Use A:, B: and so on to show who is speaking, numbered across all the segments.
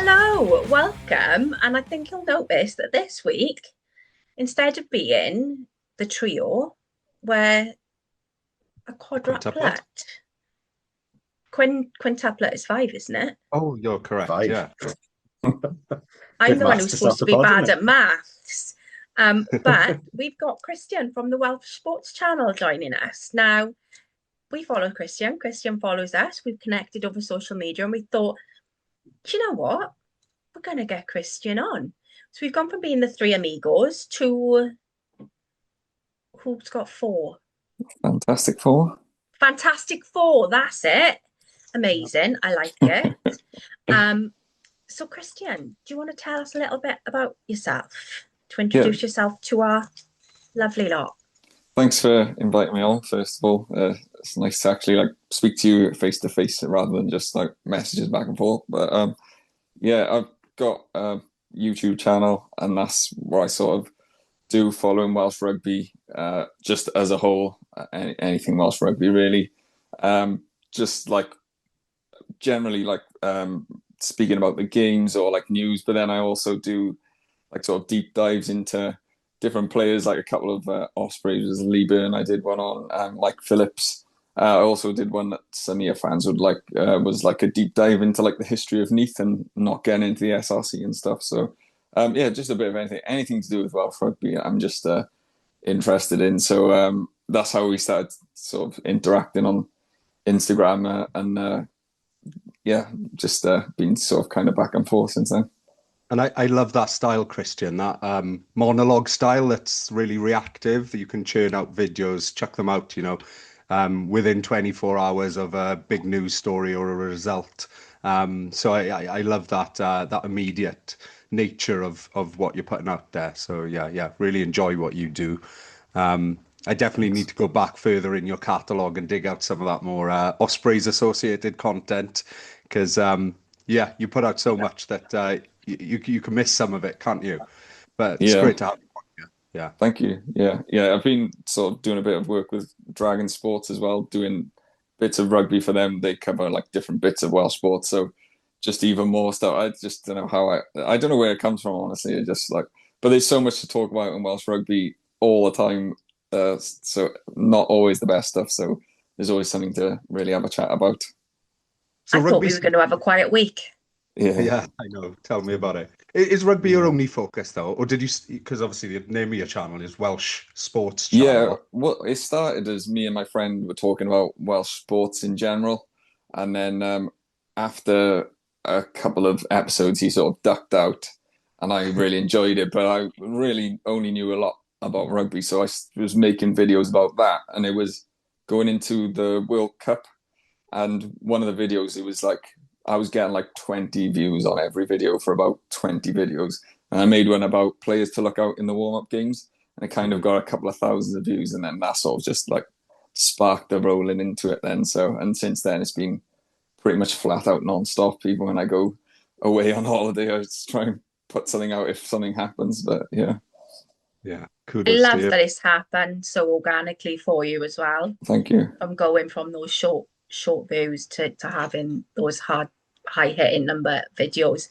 A: Hello, welcome. And I think you'll notice that this week, instead of being the trio, we're a
B: Quintuplet?
A: quadruplet. Quintuplet is five, isn't it?
B: Oh, you're correct.
C: Five.
B: Yeah.
A: I'm
C: Bit
A: the one
C: maths
A: who's
C: to
A: supposed
C: start
A: to
C: the
A: be
C: pod,
A: bad
C: isn't
A: at maths. But we've got Christian from the Welsh Sports Channel joining us. Now, we follow Christian. Christian follows us. We've connected over social media and we thought, do you know what? We're going to get Christian on. So we've gone from being the three amigos to who's got four?
D: Fantastic Four.
A: Fantastic Four, that's it. Amazing. I like it. Um, so Christian, do you want to tell us a little bit about yourself? To
D: Yeah,
A: introduce yourself to our lovely lot.
D: thanks for inviting me on. First of all, it's nice to actually speak to you face to face rather than just like messages back and forth. But yeah, I've got a YouTube channel, and that's where I sort of do following Welsh rugby, just as a whole, anything Welsh rugby really. Just like generally speaking about the games or like news, but then I also do like sort of deep dives into different players, like a couple of Ospreys was Lee Byrne. I did one on Mike Phillips. I also did one that some of your fans would like, was like a deep dive into like the history of Neath and not getting into the SRC and stuff. So yeah, just a bit of anything to do with Welsh rugby. I'm just interested in. So that's how we started sort of interacting on Instagram, and yeah, just been sort of kind of back and forth since then.
B: And I love that style, Christian, that monologue style that's really reactive. You can churn out videos, chuck them out, within 24 hours of a big news story or a result. So I love that immediate nature of what you're putting out there. So yeah, really enjoy what you do. I definitely need to go back further in your catalogue and dig out some of that more Ospreys associated content because yeah, you put out so much that you can miss some of it, can't you? But it's
D: Yeah,
B: great to have you on here. Yeah.
D: thank you. Yeah. I've been sort of doing a bit of work with Dragon Sports as well, doing bits of rugby for them. They cover like different bits of Welsh sports, so just even more stuff. I just don't know how I don't know where it comes from, honestly. It just like, but there's so much to talk about in Welsh rugby all the time. So not always the best stuff. So there's always something to really have a chat about.
B: So
A: I thought
B: rugby,
A: we were going to have a quiet week.
D: Yeah.
B: yeah, I know. Tell me about it. Is rugby your
D: Yeah.
B: only focus though, or did you? Because obviously the name of your channel is Welsh Sports
D: Yeah,
B: Channel.
D: well, it started as me and my friend were talking about Welsh sports in general, and then after a couple of episodes, he sort of ducked out, and I really enjoyed it, but I really only knew a lot about rugby, so was making videos about that, and it was going into the World Cup, and one of the videos, it was like I was getting like 20 views on every video for about 20 videos, and I made one about players to look out in the warm-up games, and it kind of got a couple of thousands of views, and then that sort of just like sparked the rolling into it then. So, and since then it's been pretty much flat out non-stop. Even when I go away on holiday, I just try and put something out if something happens. But yeah,
B: Yeah,
A: I
B: kudos to
A: love
B: you.
A: that it's happened so organically for you as well.
D: thank you.
A: From going from those short views to having those high hitting number videos.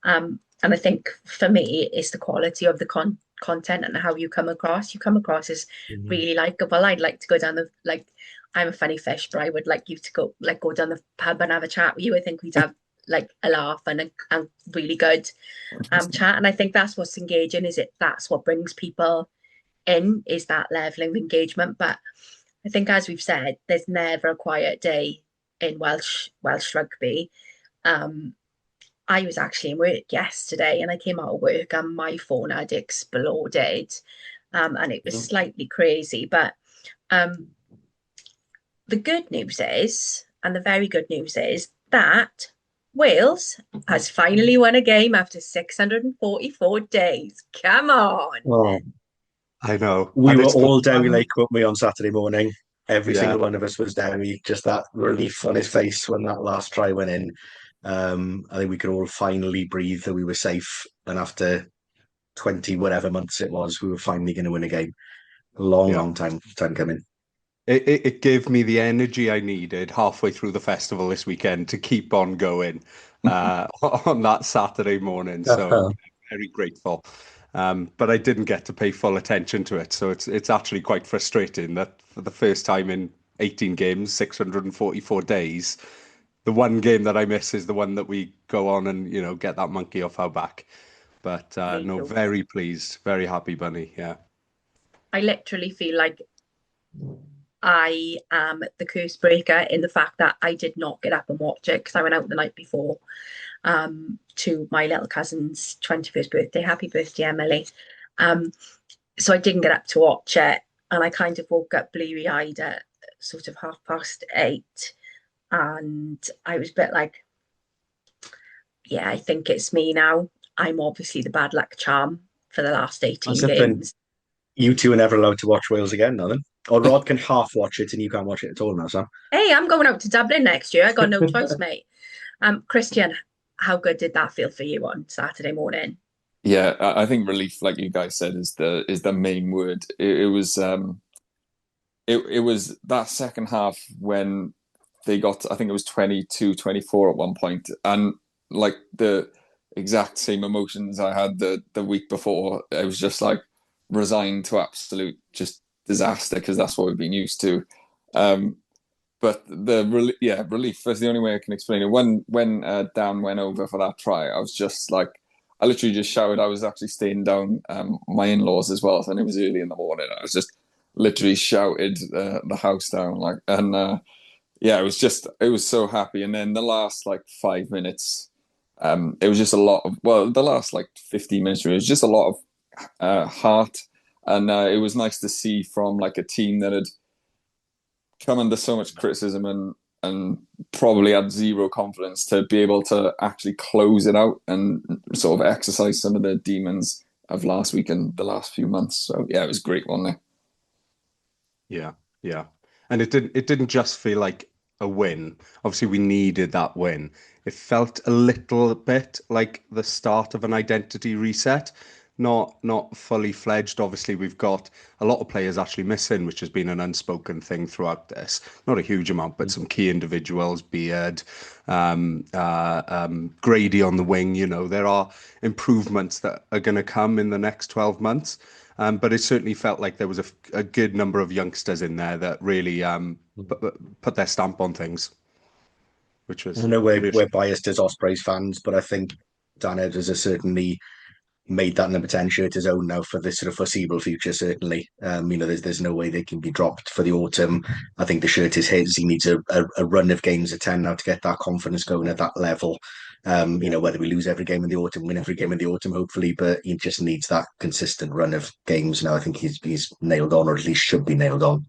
A: And I think for me, it's the quality of the content and how you come across. You come across as
C: Mhm.
A: really likable. I'd like to go down the like. I'm a funny fish, but I would like you to go down the pub and have a chat with you. I think we'd have like a laugh and a really good chat. And I think that's what's engaging. That's what brings people in, is that level of engagement. But I think, as we've said, there's never a quiet day in Welsh rugby. Um, I was actually in work yesterday and I came out of work and my phone had exploded. And it was slightly crazy. But um, the good news is, and the very good news is, that Wales has finally won a game after 644 days. Come on.
C: Well,
B: I know,
C: we
B: and
C: were
B: it's
C: all down
B: fun.
C: late, weren't we, on Saturday morning? Every
B: Yeah,
C: single one of us was down. Just that relief on his face when that last try went in. I think we could all finally breathe that we were safe. And after 20 whatever months it was, we were finally going to win a game. A long,
B: yeah.
C: long time coming.
B: it gave me the energy I needed halfway through the festival this weekend to keep on going on that Saturday morning. So very grateful. But I didn't get to pay full attention to it. So it's actually quite frustrating that for the first time in 18 games, 644 days, the one game that I miss is the one that we go on and, get that monkey off our back. But
A: Me
B: no,
A: too.
B: very pleased, very happy bunny. Yeah.
A: I literally feel like I am the curse breaker in the fact that I did not get up and watch it because I went out the night before to my little cousin's 21st birthday. Happy birthday, Emily. Um, so I didn't get up to watch it, and I kind of woke up bleary-eyed at sort of 8:30, and I was a bit like, yeah, I think it's me now. I'm obviously the bad luck charm for the last
C: That's
A: 18
C: something.
A: games.
C: You two are never allowed to watch Wales again, now then. Or Rod can half watch it and you can't watch it at all now, Sam.
A: Hey, I'm going out to Dublin next year. I got no choice, mate. Christian, how good did that feel for you on Saturday morning?
D: Yeah, I think relief, like you guys said, is the main word. It was that second half when they got, I think it was 22-24 at one point, and like the exact same emotions I had the week before. I was just like resigned to absolute just disaster because that's what we've been used to. Um, but relief is the only way I can explain it. When Dan went over for that try, I was just like, I literally just shouted. I was actually staying down my in-laws as well, and it was early in the morning. I was just literally shouted the house down, like, and yeah, it was so happy. And then the last like 5 minutes, it was just a lot of, well, the last like 15 minutes, it was just a lot of heart, and it was nice to see from like a team that had come under so much criticism and probably had zero confidence to be able to actually close it out and sort of exercise some of the demons of last week and the last few months. So yeah, it was great, wasn't it?
B: Yeah, yeah. And it didn't just feel like a win. Obviously, we needed that win. It felt a little bit like the start of an identity reset. Not fully fledged. Obviously, we've got a lot of players actually missing, which has been an unspoken thing throughout this. Not a huge amount, but some key individuals, Beard, Grady on the wing. There are improvements that are going to come in the next 12 months. But it certainly felt like there was a good number of youngsters in there that really put their stamp on things, which
C: I
B: was
C: know we're
B: reassuring.
C: biased as Ospreys fans, but I think Dan Edwards has certainly made that number 10 shirt his own now for the sort of foreseeable future, certainly. There's no way they can be dropped for the autumn. I think the shirt is his. He needs a run of games at 10 now to get that confidence going at that level. Whether we lose every game in the autumn, win every game in the autumn, hopefully, but he just needs that consistent run of games now. I think he's nailed on, or at least should be nailed on.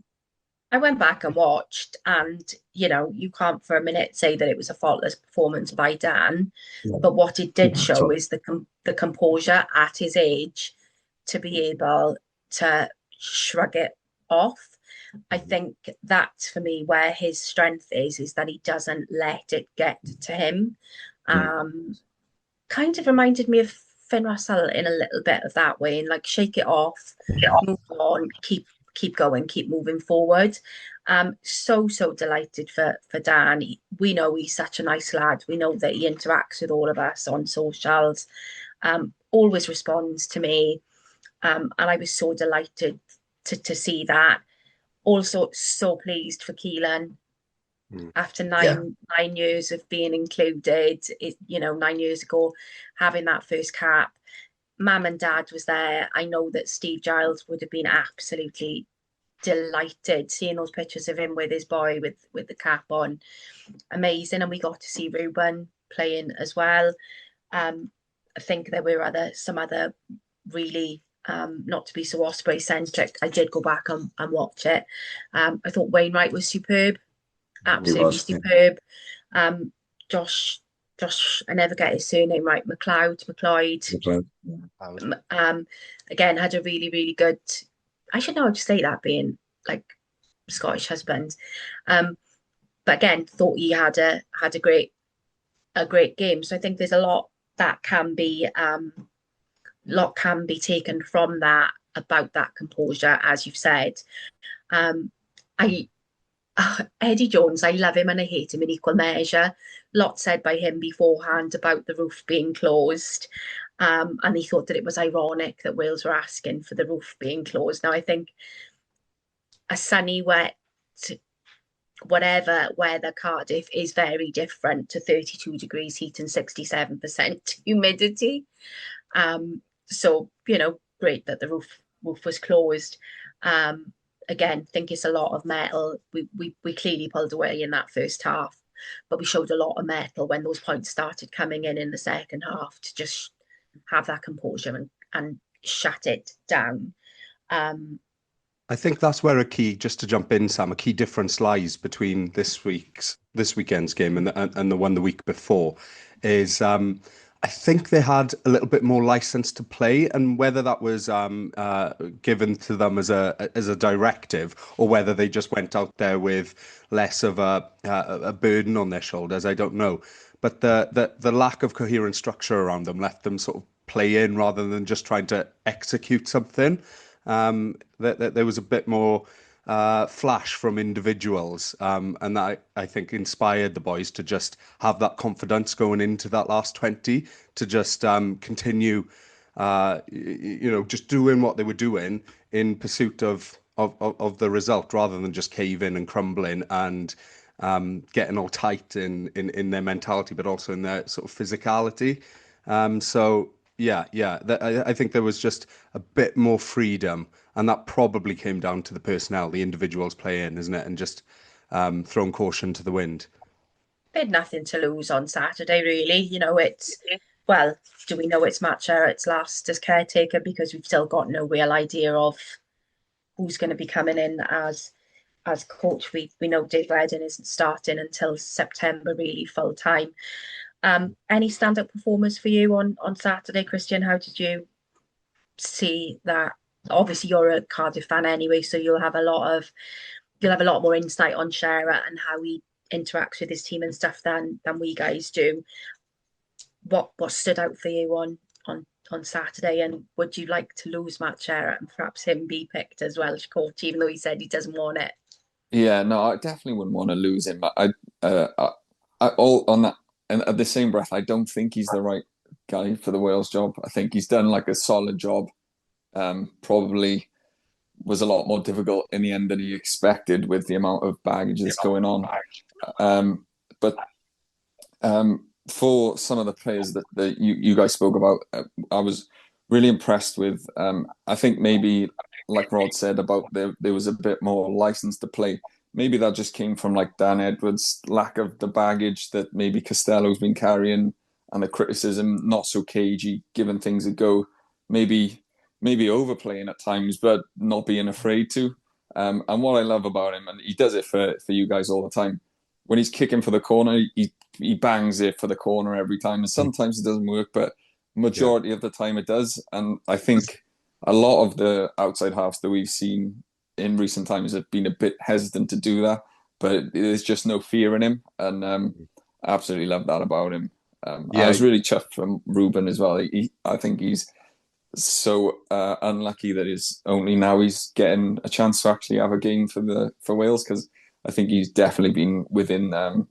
A: I went back and watched, and you can't for a minute say that it was a faultless performance by Dan.
C: Yeah.
A: But what it did show
C: So,
A: is the composure at his age to be able to shrug it off. I think that's for me where his strength is that he doesn't let it get to him. Um, Kind of reminded me of Finn Russell in a little bit of that way, and like shake it off, move on, keep going, keep moving forward. So delighted for Dan. We know he's such a nice lad. We know that he interacts with all of us on socials. Always responds to me, and I was so delighted to see that. Also, so pleased for Keelan
B: Mm.
A: after
C: yeah,
A: nine years of being included. 9 years ago, having that first cap. Mum and Dad was there. I know that Steve Giles would have been absolutely delighted seeing those pictures of him with his boy with the cap on. Amazing. And we got to see Ruben playing as well. I think there were some other really not to be so Osprey centric. I did go back and watch it. I thought Wainwright was superb,
C: he
A: absolutely
C: was. Yeah.
A: superb. Um, Josh, I never get his surname right. McLeod. Again, had a really, really good. I should know how to say that, being like Scottish husband. But again, thought he had a great game. So I think there's a lot that can be taken from that about that composure, as you've said. I Eddie Jones, I love him and I hate him in equal measure. Lots said by him beforehand about the roof being closed. And he thought that it was ironic that Wales were asking for the roof being closed. Now, I think a sunny, wet, whatever weather Cardiff is very different to 32 degrees heat and 67% humidity. So, great that the roof was closed. Again, think it's a lot of metal. We clearly pulled away in that first half, but we showed a lot of metal when those points started coming in the second half to just have that composure and shut it down.
B: I think that's where just to jump in, Sam, a key difference lies between this weekend's game and the one the week before is I think they had a little bit more license to play, and whether that was given to them as a directive or whether they just went out there with less of a burden on their shoulders, I don't know. But the lack of coherent structure around them left them sort of play in rather than just trying to execute something. There was a bit more flash from individuals, and that I think inspired the boys to just have that confidence going into that last 20 to just continue, just doing what they were doing in pursuit of the result rather than just caving and crumbling and getting all tight in their mentality, but also in their sort of physicality. So. Yeah. I think there was just a bit more freedom, and that probably came down to the personnel, the individuals playing, isn't it? And just throwing caution to the wind.
A: They had nothing to lose on Saturday, really. Well, do we know it's Matt Sherratt's last as caretaker because we've still got no real idea of who's going to be coming in as coach. We know Dave Reddin isn't starting until September, really full time. Any stand-up performers for you on Saturday, Christian? How did you see that? Obviously, you're a Cardiff fan anyway, so you'll have a lot more insight on Shearer and how he interacts with his team and stuff than we guys do. What stood out for you on Saturday, and would you like to lose Matt Shearer and perhaps him be picked as Welsh coach, even though he said he doesn't want it?
D: Yeah, no, I definitely wouldn't want to lose him. All on that. And at the same breath, I don't think he's the right guy for the Wales job. I think he's done like a solid job. Probably was a lot more difficult in the end than he expected with the amount of baggage that's going on. But for some of the players that you guys spoke about, I was really impressed with. I think maybe, like Rod said, about there was a bit more license to play. Maybe that just came from like Dan Edwards' lack of the baggage that maybe Costello's been carrying and the criticism, not so cagey, giving things a go. Maybe overplaying at times, but not being afraid to. And what I love about him, and he does it for you guys all the time, when he's kicking for the corner, he bangs it for the corner every time. And sometimes it doesn't work, but majority of the time it does. And I think a lot of the outside halves that we've seen in recent times have been a bit hesitant to do that, but there's just no fear in him, and I absolutely love that about him. I was really chuffed from Ruben as well. I think he's so unlucky that he's getting a chance to actually have a game for Wales, because I think he's definitely been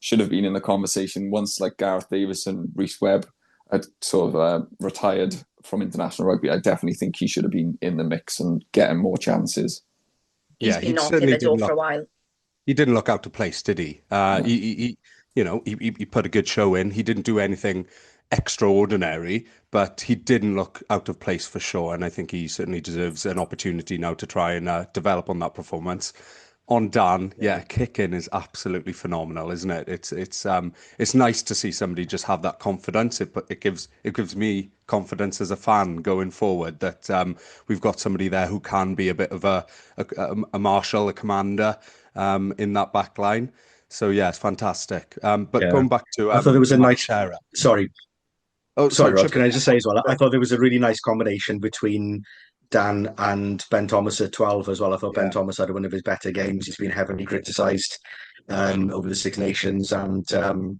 D: should have been in the conversation once like Gareth Davis and Rhys Webb had sort of retired from international rugby. I definitely think he should have been in the mix and getting more chances.
A: He's been knocking the door for a while.
B: He didn't look out of place, did he? He put a good show in. He didn't do anything extraordinary, but he didn't look out of place for sure. And I think he certainly deserves an opportunity now to try and develop on that performance. On Dan, kicking is absolutely phenomenal, isn't it? It's nice to see somebody just have that confidence. It gives me confidence as a fan going forward that we've got somebody there who can be a bit of a marshal, a commander in that back line. So yeah, it's fantastic. But going back to
C: I thought there was a nice
B: Shearer.
C: Sorry, Rod, can I just say as well? I thought there was a really nice combination between Dan and Ben Thomas at 12 as well. I thought Ben Thomas had one of his better games. He's been heavily criticised over the Six Nations and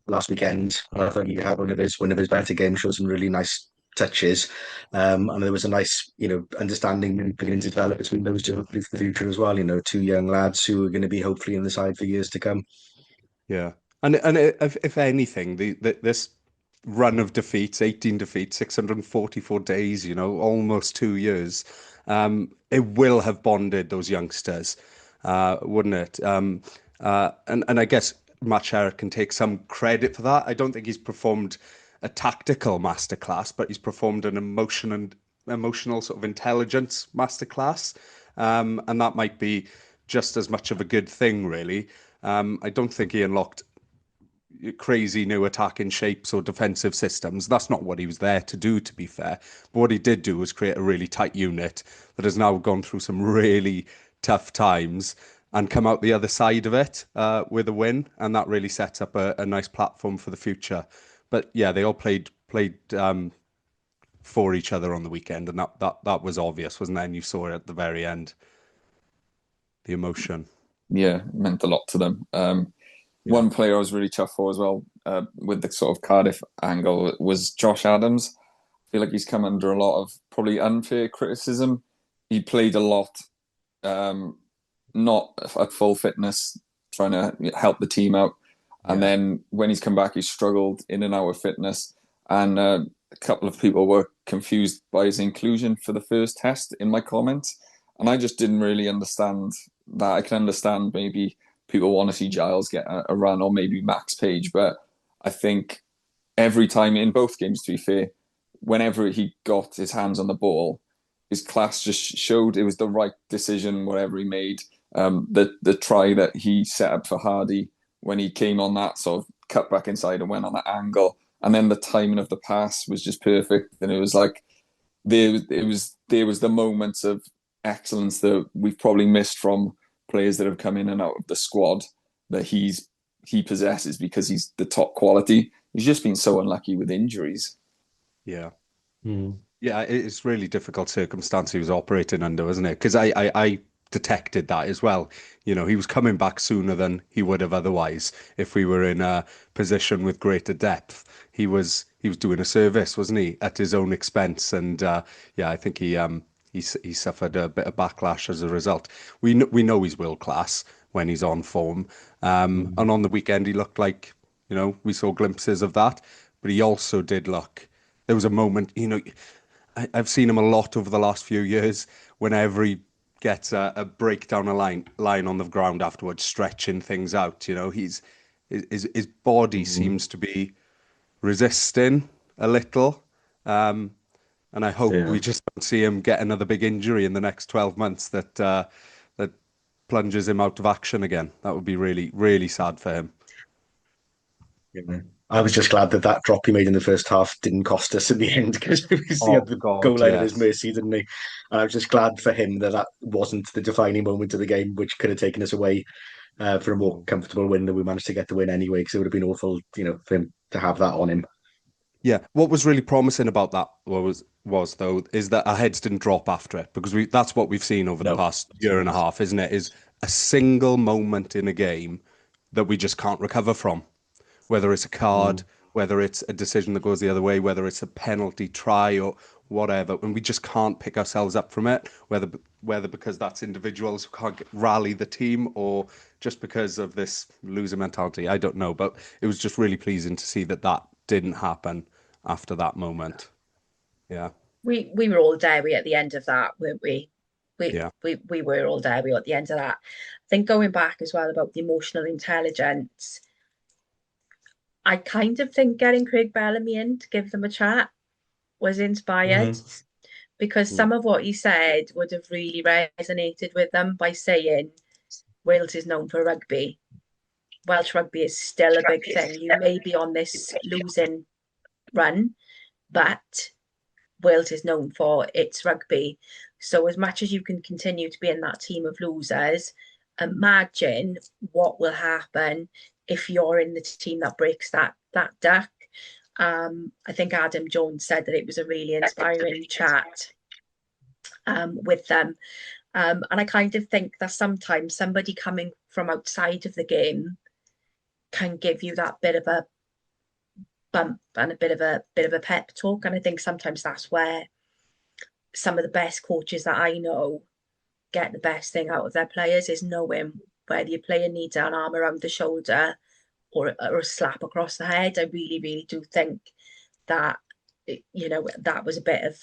C: last weekend. I thought he had one of his better games. Showed some really nice touches. And there was a nice, understanding beginning to develop between those two hopefully for the future as well. Two young lads who are going to be hopefully in the side for years to come.
B: Yeah, and if anything, this run of defeats, 18 defeats, 644 days, almost 2 years, it will have bonded those youngsters, wouldn't it? And I guess Matt Sherritt can take some credit for that. I don't think he's performed a tactical masterclass, but he's performed an emotional sort of intelligence masterclass, and that might be just as much of a good thing, really. I don't think he unlocked crazy new attacking shapes or defensive systems. That's not what he was there to do, to be fair. But what he did do was create a really tight unit that has now gone through some really tough times and come out the other side of it with a win. And that really sets up a nice platform for the future. But yeah, they all played for each other on the weekend, and that was obvious, wasn't it? And you saw it at the very end, the emotion.
D: Yeah, it meant a lot to them. One player I was really chuffed for as well, with the sort of Cardiff angle, was Josh Adams. I feel like he's come under a lot of probably unfair criticism. He played a lot, not at full fitness, trying to help the team out. And then when he's come back, he's struggled in and out of fitness. And a couple of people were confused by his inclusion for the first test in my comments. And I just didn't really understand that. I can understand maybe people want to see Giles get a run, or maybe Max Page, but I think every time in both games, to be fair, whenever he got his hands on the ball, his class just showed it was the right decision, whatever he made. The try that he set up for Hardy when he came on that sort of cut back inside and went on that angle, and then the timing of the pass was just perfect. And it was like there was the moments of excellence that we've probably missed from players that have come in and out of the squad that he possesses, because he's the top quality. He's just been so unlucky with injuries.
B: Yeah. Yeah, it's really difficult circumstance he was operating under, wasn't it? Because I detected that as well. He was coming back sooner than he would have otherwise if we were in a position with greater depth. He was doing a service, wasn't he, at his own expense? And I think he suffered a bit of backlash as a result. We know he's world class when he's on form, and on the weekend he looked like, we saw glimpses of that. But he also did look. There was a moment, I've seen him a lot over the last few years. Whenever he gets a break down a line on the ground afterwards, stretching things out, his body seems to be resisting a little. And I hope we just don't see him get another big injury in the next 12 months that plunges him out of action again. That would be really, really sad for him.
C: Yeah. I was just glad that drop he made in the first half didn't cost us in the end, because he had the goal line at his mercy, didn't he? And I was just glad for him that wasn't the defining moment of the game, which could have taken us away for a more comfortable win than we managed to get the win anyway, because it would have been awful, for him to have that on him.
B: Yeah, what was really promising about that was though is that our heads didn't drop after it, because that's what we've seen over the past year and a half, isn't it? Is a single moment in a game that we just can't recover from, whether it's a card, whether it's a decision that goes the other way, whether it's a penalty try or whatever, and we just can't pick ourselves up from it, whether because that's individuals who can't rally the team, or just because of this loser mentality. I don't know, but it was just really pleasing to see that didn't happen after that moment. Yeah.
A: We were all dairy at the end of that, weren't we?
B: Yeah.
A: We were all dairy at the end of that. I think going back as well about the emotional intelligence, I kind of think getting Craig Bellamy in to give them a chat was inspired, because some of what he said would have really resonated with them, by saying Wales is known for rugby. Welsh rugby is still a big thing. You may be on this losing run, but Wales is known for its rugby. So as much as you can continue to be in that team of losers, imagine what will happen if you're in the team that breaks that duck. I think Adam Jones said that it was a really inspiring chat with them. And I kind of think that sometimes somebody coming from outside of the game can give you that bit of a bump and a bit of a pep talk. And I think sometimes that's where some of the best coaches that I know get the best thing out of their players, is knowing whether your player needs an arm around the shoulder or a slap across the head. I really, really do think that, you know, that was a bit of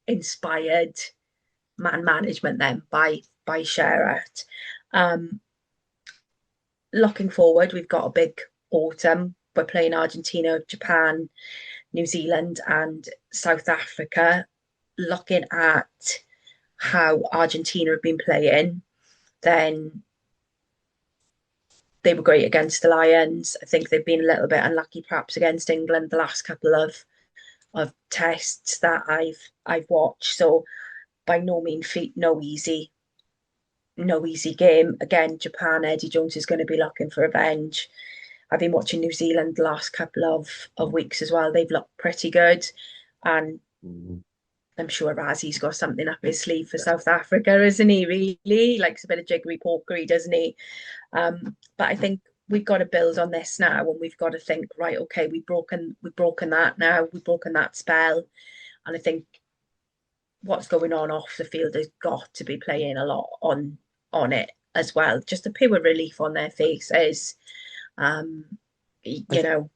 A: inspired man management then by Sherratt. Looking forward, we've got a big autumn. We're playing Argentina, Japan, New Zealand, and South Africa. Looking at how Argentina have been playing, then they were great against the Lions. I think they've been a little bit unlucky perhaps against England the last couple of tests that I've watched. So by no means feat, no easy game. Again, Japan, Eddie Jones is going to be looking for revenge. I've been watching New Zealand the last couple of weeks as well. They've looked pretty good. And I'm sure Razi's got something up his sleeve for South Africa, isn't he? Really? He likes a bit of jiggery pokery, doesn't he? But I think we've got to build on this now, and we've got to think, right, okay, we've broken that now, we've broken that spell. And I think what's going on off the field has got to be playing a lot on it as well. Just a pure relief on their faces. You know,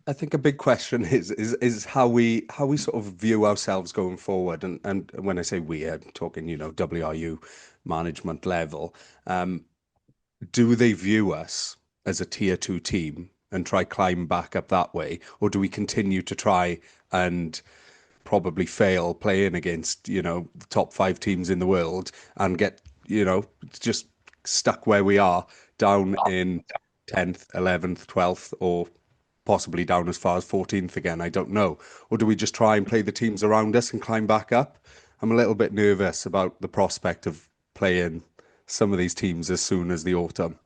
B: I think a big question is how we sort of view ourselves going forward. And when I say we, I'm talking, you know, WRU management level. Do they view us as a tier 2 team and try climb back up that way, or do we continue to try and probably fail playing against, you know, the top 5 teams in the world and get, you know, just stuck where we are, down in 10th, 11th, 12th, or possibly down as far as 14th again? I don't know. Or do we just try and play the teams around us and climb back up? I'm a little bit nervous about the prospect of playing some of these teams as soon as the autumn.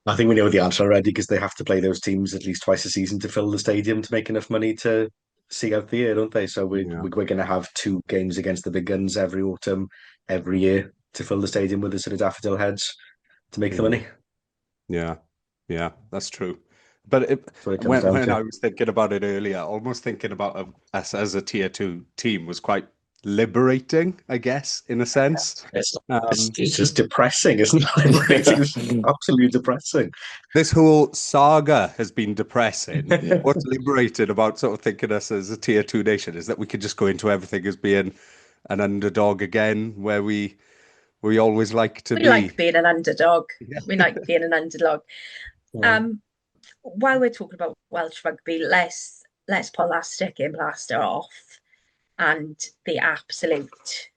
C: I think we know the answer already, because they have to play those teams at least twice a season to fill the stadium to make enough money to see out the year, don't they? So
B: Yeah.
C: we're going to have 2 games against the big guns every autumn, every year, to fill the stadium with the sort of daffodil heads to make the money.
B: Yeah, yeah, that's true. But
C: That's what it comes down
B: when
C: to.
B: I was thinking about it earlier, almost thinking about us as a tier 2 team was quite liberating, I guess, in a sense.
C: It's just depressing, isn't it? It's absolutely depressing.
B: This whole saga has been depressing. What's liberating about sort of thinking us as a tier 2 nation is that we could just go into everything as being an underdog again, where we always like to
A: we
B: be.
A: like being an underdog.
B: Yeah.
A: We like being an underdog. While we're talking about Welsh rugby, let's pull that sticking plaster off and the absolute,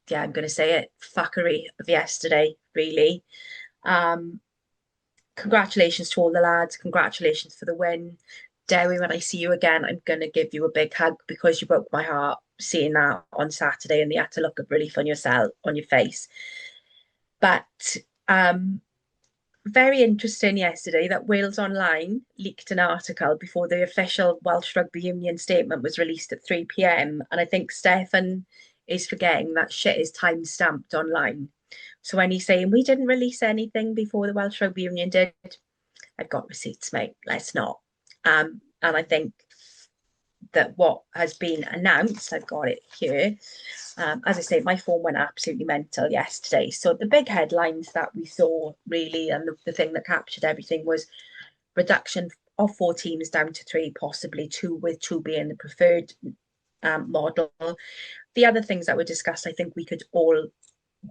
A: yeah, I'm going to say it, fuckery of yesterday, really. Congratulations to all the lads. Congratulations for the win. Dewi, when I see you again, I'm going to give you a big hug, because you broke my heart seeing that on Saturday, and the utter look of relief on your face. But very interesting yesterday that Wales Online leaked an article before the official Welsh Rugby Union statement was released at 3 p.m. And I think Stefan is forgetting that shit is time stamped online. So when he's saying we didn't release anything before the Welsh Rugby Union did, I've got receipts, mate. Let's not. And I think that what has been announced, I've got it here. As I say, my phone went absolutely mental yesterday. So the big headlines that we saw, really, and the thing that captured everything, was reduction of 4 teams down to 3, possibly 2, with 2 being the preferred model. The other things that were discussed, I think we could all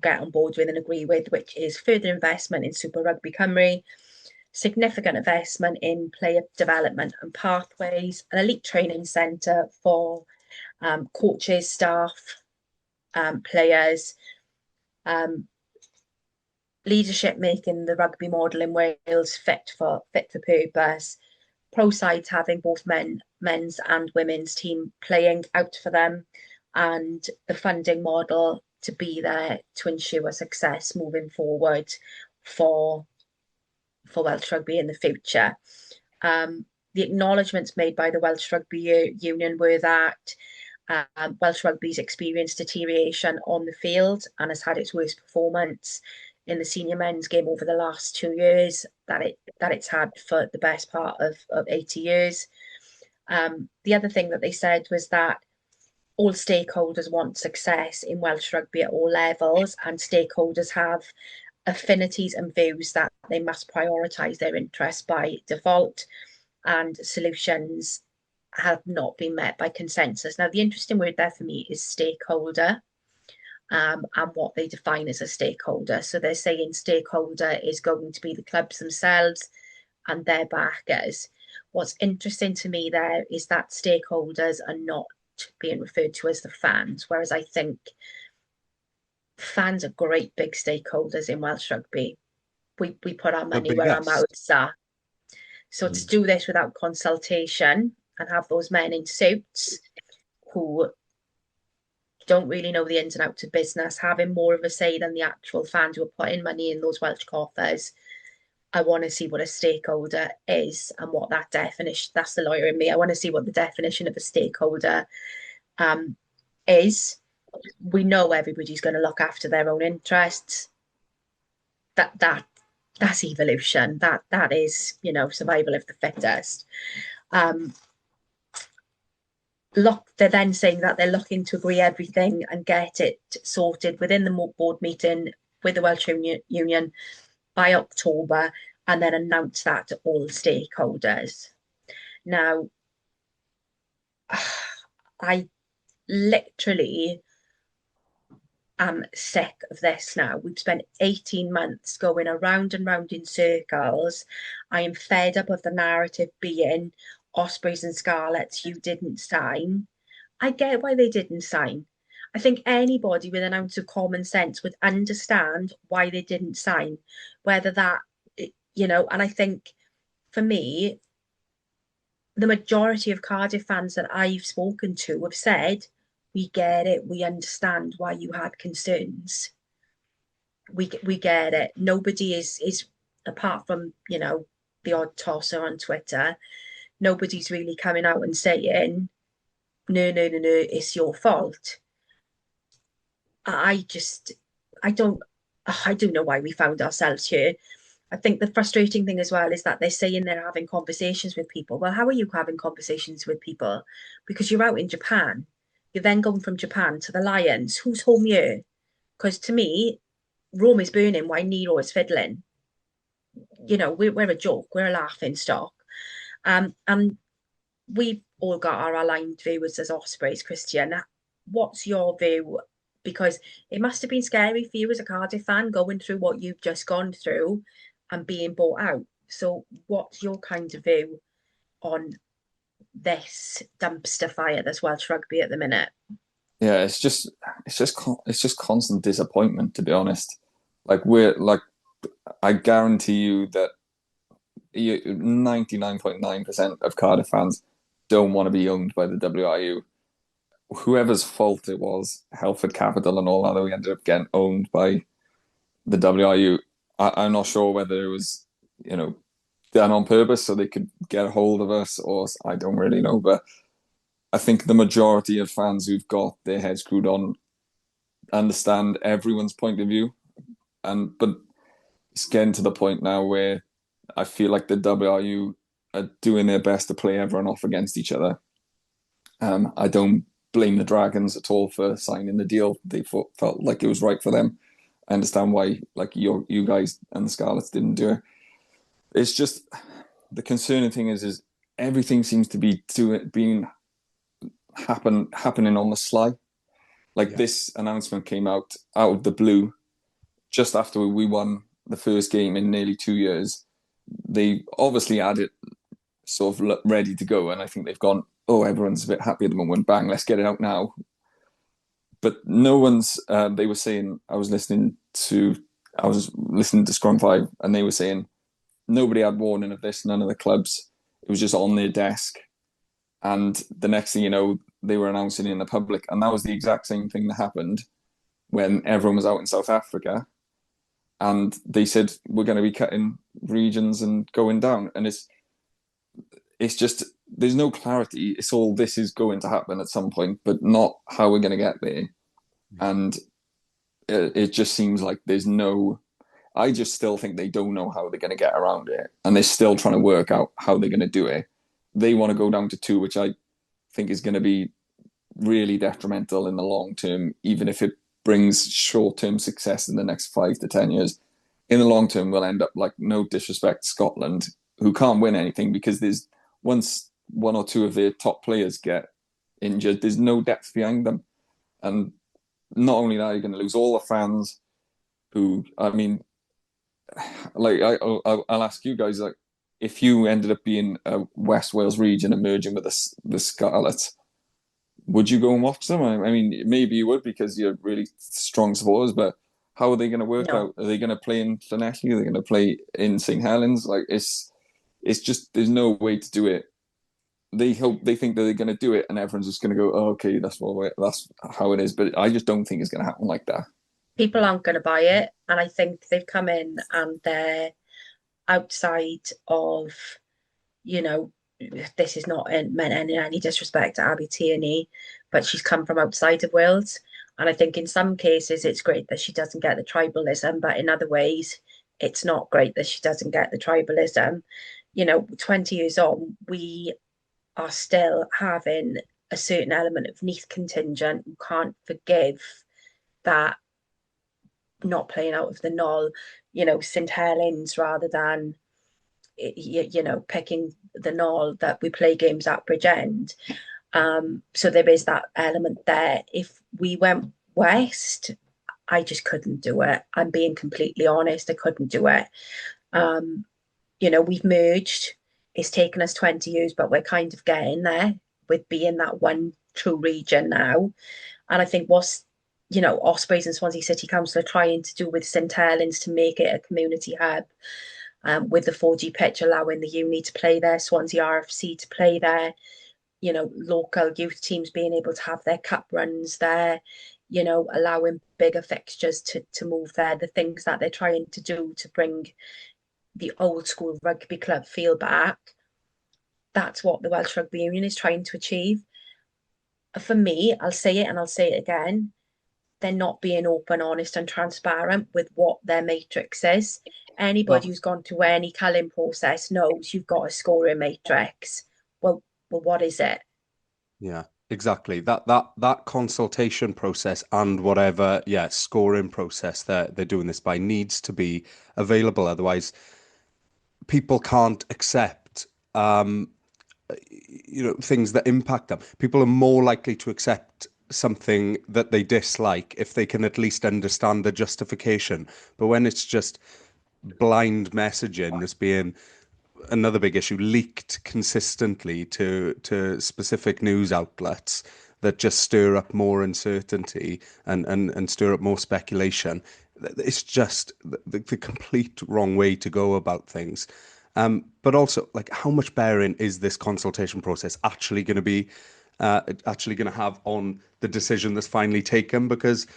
A: get on board with and agree with, which is further investment in Super Rugby Cymru, significant investment in player development and pathways, an elite training centre for coaches, staff, players, leadership, making the rugby model in Wales fit for purpose, pro sides having both men's and women's team playing out for them, and the funding model to be there to ensure success moving forward for Welsh Rugby in the future. The acknowledgements made by the Welsh Rugby Union were that Welsh Rugby's experienced deterioration on the field and has had its worst performance in the senior men's game over the last 2 years that it's had for the best part of 80 years. The other thing that they said was that all stakeholders want success in Welsh rugby at all levels, and stakeholders have affinities and views that they must prioritise their interests by default, and solutions have not been met by consensus. Now, the interesting word there for me is stakeholder, and what they define as a stakeholder. So they're saying stakeholder is going to be the clubs themselves and their backers. What's interesting to me there is that stakeholders are not being referred to as the fans, whereas I think fans are great big stakeholders in Welsh rugby. We put our money where our mouths are. So to do this without consultation and have those men in suits who don't really know the ins and outs of business having more of a say than the actual fans who are putting money in those Welsh coffers, I want to see what a stakeholder is and what that definition, that's the lawyer in me, I want to see what the definition of a stakeholder is. We know everybody's going to look after their own interests. That's evolution. That is, survival of the fittest. They're then saying that they're looking to agree everything and get it sorted within the board meeting with the Welsh Union by October, and then announce that to all stakeholders. Now, I literally am sick of this now. We've spent 18 months going around and round in circles. I am fed up of the narrative being Ospreys and Scarlets, you didn't sign. I get why they didn't sign. I think anybody with an ounce of common sense would understand why they didn't sign, whether that, and I think for me, the majority of Cardiff fans that I've spoken to have said, we get it, we understand why you had concerns. We get it. Nobody is apart from, the odd tosser on Twitter, nobody's really coming out and saying, no, it's your fault. I don't know why we found ourselves here. I think the frustrating thing as well is that they're saying they're having conversations with people. Well, how are you having conversations with people? Because you're out in Japan. You're then going from Japan to the Lions. Who's home here? Because to me, Rome is burning while Nero is fiddling. We're a joke. We're a laughing stock. And we've all got our aligned views as Ospreys, Christian. What's your view? Because it must have been scary for you as a Cardiff fan going through what you've just gone through and being bought out. So what's your kind of view on this dumpster fire that's Welsh rugby at the minute?
D: Yeah, it's just constant disappointment, to be honest. I guarantee you that 99.9% of Cardiff fans don't want to be owned by the WRU. Whoever's fault it was, Helford Capital and all that, we ended up getting owned by the WRU. I'm not sure whether it was, done on purpose so they could get a hold of us, or I don't really know. But I think the majority of fans who've got their heads screwed on understand everyone's point of view, but it's getting to the point now where I feel like the WRU are doing their best to play everyone off against each other. I don't blame the Dragons at all for signing the deal. They felt like it was right for them. I understand why, you guys and the Scarlets didn't do it. It's just the concerning thing is everything seems to be happening on the sly. This announcement came out of the blue just after we won the first game in nearly 2 years. They obviously had it sort of ready to go, and I think they've gone, oh, everyone's a bit happy at the moment, bang, let's get it out now. But no one's, they were saying, I was listening to Scrum 5, and they were saying nobody had warning of this, none of the clubs. It was just on their desk. And the next thing you know, they were announcing it in the public. And that was the exact same thing that happened when everyone was out in South Africa. And they said, we're going to be cutting regions and going down. And it's just, there's no clarity. It's all, this is going to happen at some point, but not how we're going to get there. And it just seems like there's no I just still think they don't know how they're going to get around it, and they're still trying to work out how they're going to do it. They want to go down to two, which I think is going to be really detrimental in the long term, even if it brings short-term success in the next 5 to 10 years. In the long term, we'll end up like, no disrespect to Scotland, who can't win anything because once one or two of their top players get injured, there's no depth behind them. And not only that, you're going to lose all the fans who, I mean, like I'll ask you guys, like, if you ended up being a West Wales region and merging with the Scarlets, would you go and watch them? I mean, maybe you would because you're really strong supporters, but how are they going to work
A: No.
D: out? Are they going to play in Llanelli? Are they going to play in St Helens? Like, it's just, there's no way to do it. They think that they're going to do it, and everyone's just going to go, oh, okay, that's how it is. But I just don't think it's going to happen like that.
A: People aren't going to buy it, and I think they've come in and they're outside of, you know, this is not meant in any disrespect to Abby Tierney, but she's come from outside of Wales. And I think in some cases it's great that she doesn't get the tribalism, but in other ways it's not great that she doesn't get the tribalism. 20 years on, we are still having a certain element of Neath contingent who can't forgive that not playing out of the Knoll, St Helens rather than picking the Knoll that we play games at Bridgend. So there is that element there. If we went west, I just couldn't do it. I'm being completely honest, I couldn't do it. We've merged. It's taken us 20 years, but we're kind of getting there with being that one true region now. And I think Ospreys and Swansea City Council are trying to do with St Helens to make it a community hub, with the 4G pitch allowing the uni to play there, Swansea RFC to play there, local youth teams being able to have their cup runs there, allowing bigger fixtures to move there, the things that they're trying to do to bring the old school rugby club feel back. That's what the Welsh Rugby Union is trying to achieve. For me, I'll say it and I'll say it again, they're not being open, honest and transparent with what their matrix is. Anybody who's gone through any culling process knows you've got a scoring matrix. Well, what is it?
B: Yeah, exactly. That consultation process and whatever, scoring process they're doing this by needs to be available. Otherwise, people can't accept things that impact them. People are more likely to accept something that they dislike if they can at least understand the justification. But when it's just blind messaging that's being, another big issue, leaked consistently to specific news outlets that just stir up more uncertainty and stir up more speculation, it's just the complete wrong way to go about things. But also, like, how much bearing is this consultation process actually going to be have on the decision that's finally taken? Because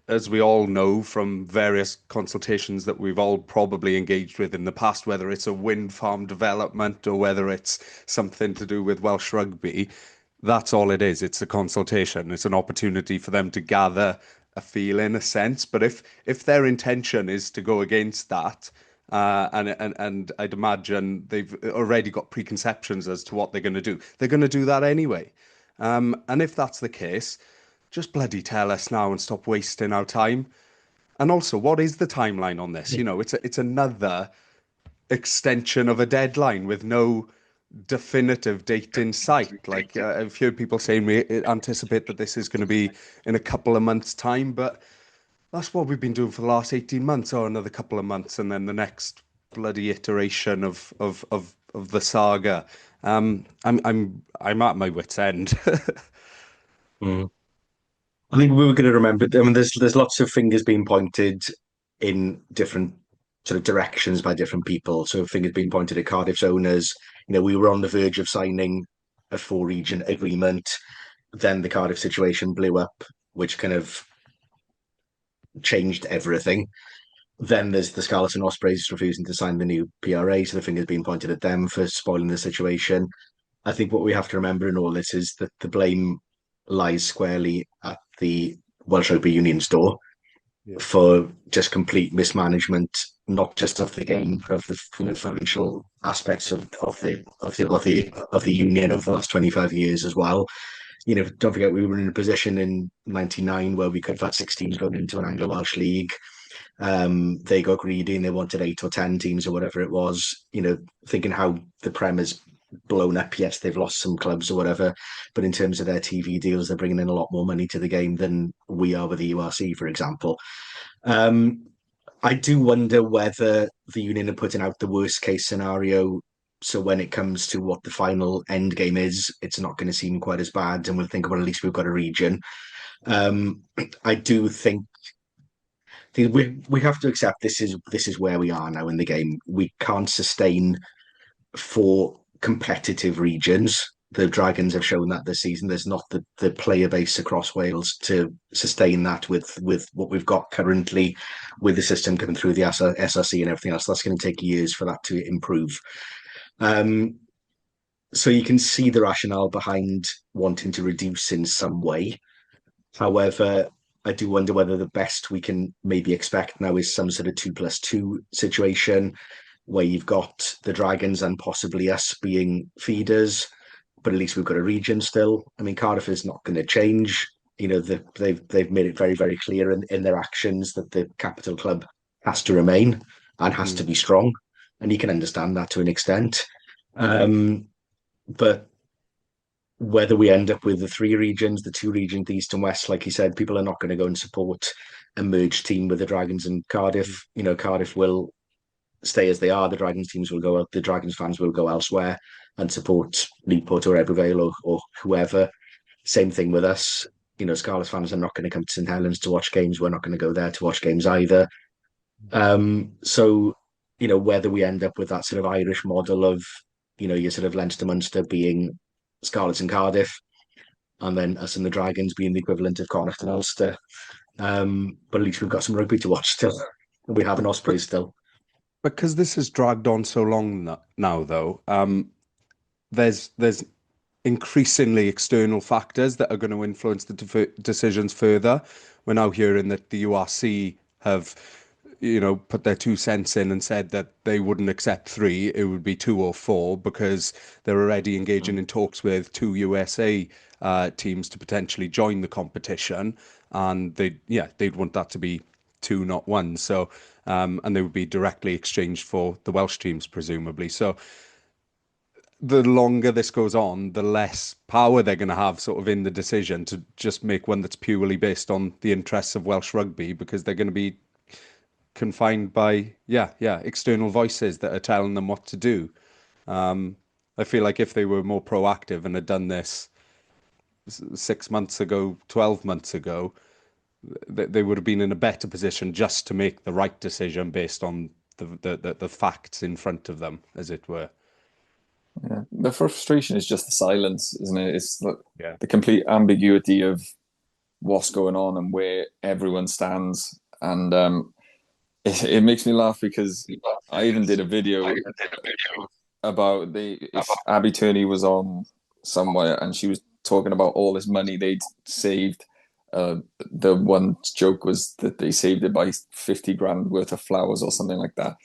B: as we all know from various consultations that we've all probably engaged with in the past, whether it's a wind farm development or whether it's something to do with Welsh rugby, that's all it is. It's a consultation. It's an opportunity for them to gather a feeling, a sense. But if their intention is to go against that, and I'd imagine they've already got preconceptions as to what they're going to do, they're going to do that anyway. And if that's the case, just bloody tell us now and stop wasting our time. And also, what is the timeline on this? It's another extension of a deadline with no definitive date in sight. Like, I've heard people saying we anticipate that this is going to be in a couple of months' time, but that's what we've been doing for the last 18 months, or another couple of months, and then the next bloody iteration of the saga. I'm at my wit's end.
C: Mm. I think we were going to remember. I mean, there's lots of fingers being pointed in different sort of directions by different people. So fingers being pointed at Cardiff's owners. We were on the verge of signing a 4-region agreement. Then the Cardiff situation blew up, which kind of changed everything. Then there's the Scarlets and Ospreys refusing to sign the new PRA, so the finger's being pointed at them for spoiling the situation. I think what we have to remember in all this is that the blame lies squarely at the Welsh Rugby Union's door. for just complete mismanagement, not just of the game, but of the financial aspects of the union over the last 25 years as well. Don't forget we were in a position in '99 where we could have had 6 teams going into an Anglo-Welsh league. They got greedy and they wanted 8 or 10 teams or whatever it was. Thinking how the Prem has blown up. Yes, they've lost some clubs or whatever, but in terms of their TV deals, they're bringing in a lot more money to the game than we are with the URC, for example. I do wonder whether the union are putting out the worst case scenario. So when it comes to what the final end game is, it's not going to seem quite as bad, and we'll think, well, at least we've got a region. I do think we have to accept this is where we are now in the game. We can't sustain 4 competitive regions. The Dragons have shown that this season. There's not the player base across Wales to sustain that with what we've got currently, with the system coming through the SRC and everything else. That's going to take years for that to improve. So you can see the rationale behind wanting to reduce in some way. However, I do wonder whether the best we can maybe expect now is some sort of 2+2 situation where you've got the Dragons and possibly us being feeders, but at least we've got a region still. I mean, Cardiff is not going to change. They've made it very, very clear in their actions that the capital club has to remain and has to be strong, and you can understand that to an extent. But whether we end up with the 3 regions, the 2 regions, the East and West, like you said, people are not going to go and support a merged team with the Dragons and Cardiff. Cardiff will stay as they are. The Dragons teams will go out. The Dragons fans will go elsewhere and support Newport or Ebbw or whoever. Same thing with us. Scarlet fans are not going to come to St Helens to watch games. We're not going to go there to watch games either. So, whether we end up with that sort of Irish model of, your sort of Leinster Munster being Scarlets and Cardiff, and then us and the Dragons being the equivalent of Connacht and Ulster. But at least we've got some rugby to watch still. We have an Ospreys still.
B: Because this has dragged on so long now, though, there's increasingly external factors that are going to influence the decisions further. We're now hearing that the URC have, put their 2 cents in and said that they wouldn't accept 3, it would be 2 or 4, because they're already engaging in talks with 2 USA teams to potentially join the competition, and they'd want that to be 2, not 1. So, and they would be directly exchanged for the Welsh teams, presumably. So the longer this goes on, the less power they're going to have sort of in the decision to just make one that's purely based on the interests of Welsh rugby, because they're going to be confined by external voices that are telling them what to do. I feel like if they were more proactive and had done this 6 months ago, 12 months ago, they would have been in a better position just to make the right decision based on the facts in front of them, as it were.
D: Yeah. The frustration is just the silence, isn't it? It's the complete ambiguity of what's going on and where everyone stands. And it makes me laugh because I even did a video about Abby Turney was on somewhere and she was talking about all this money they'd saved. The one joke was that they saved it by 50 grand worth of flowers or something like that.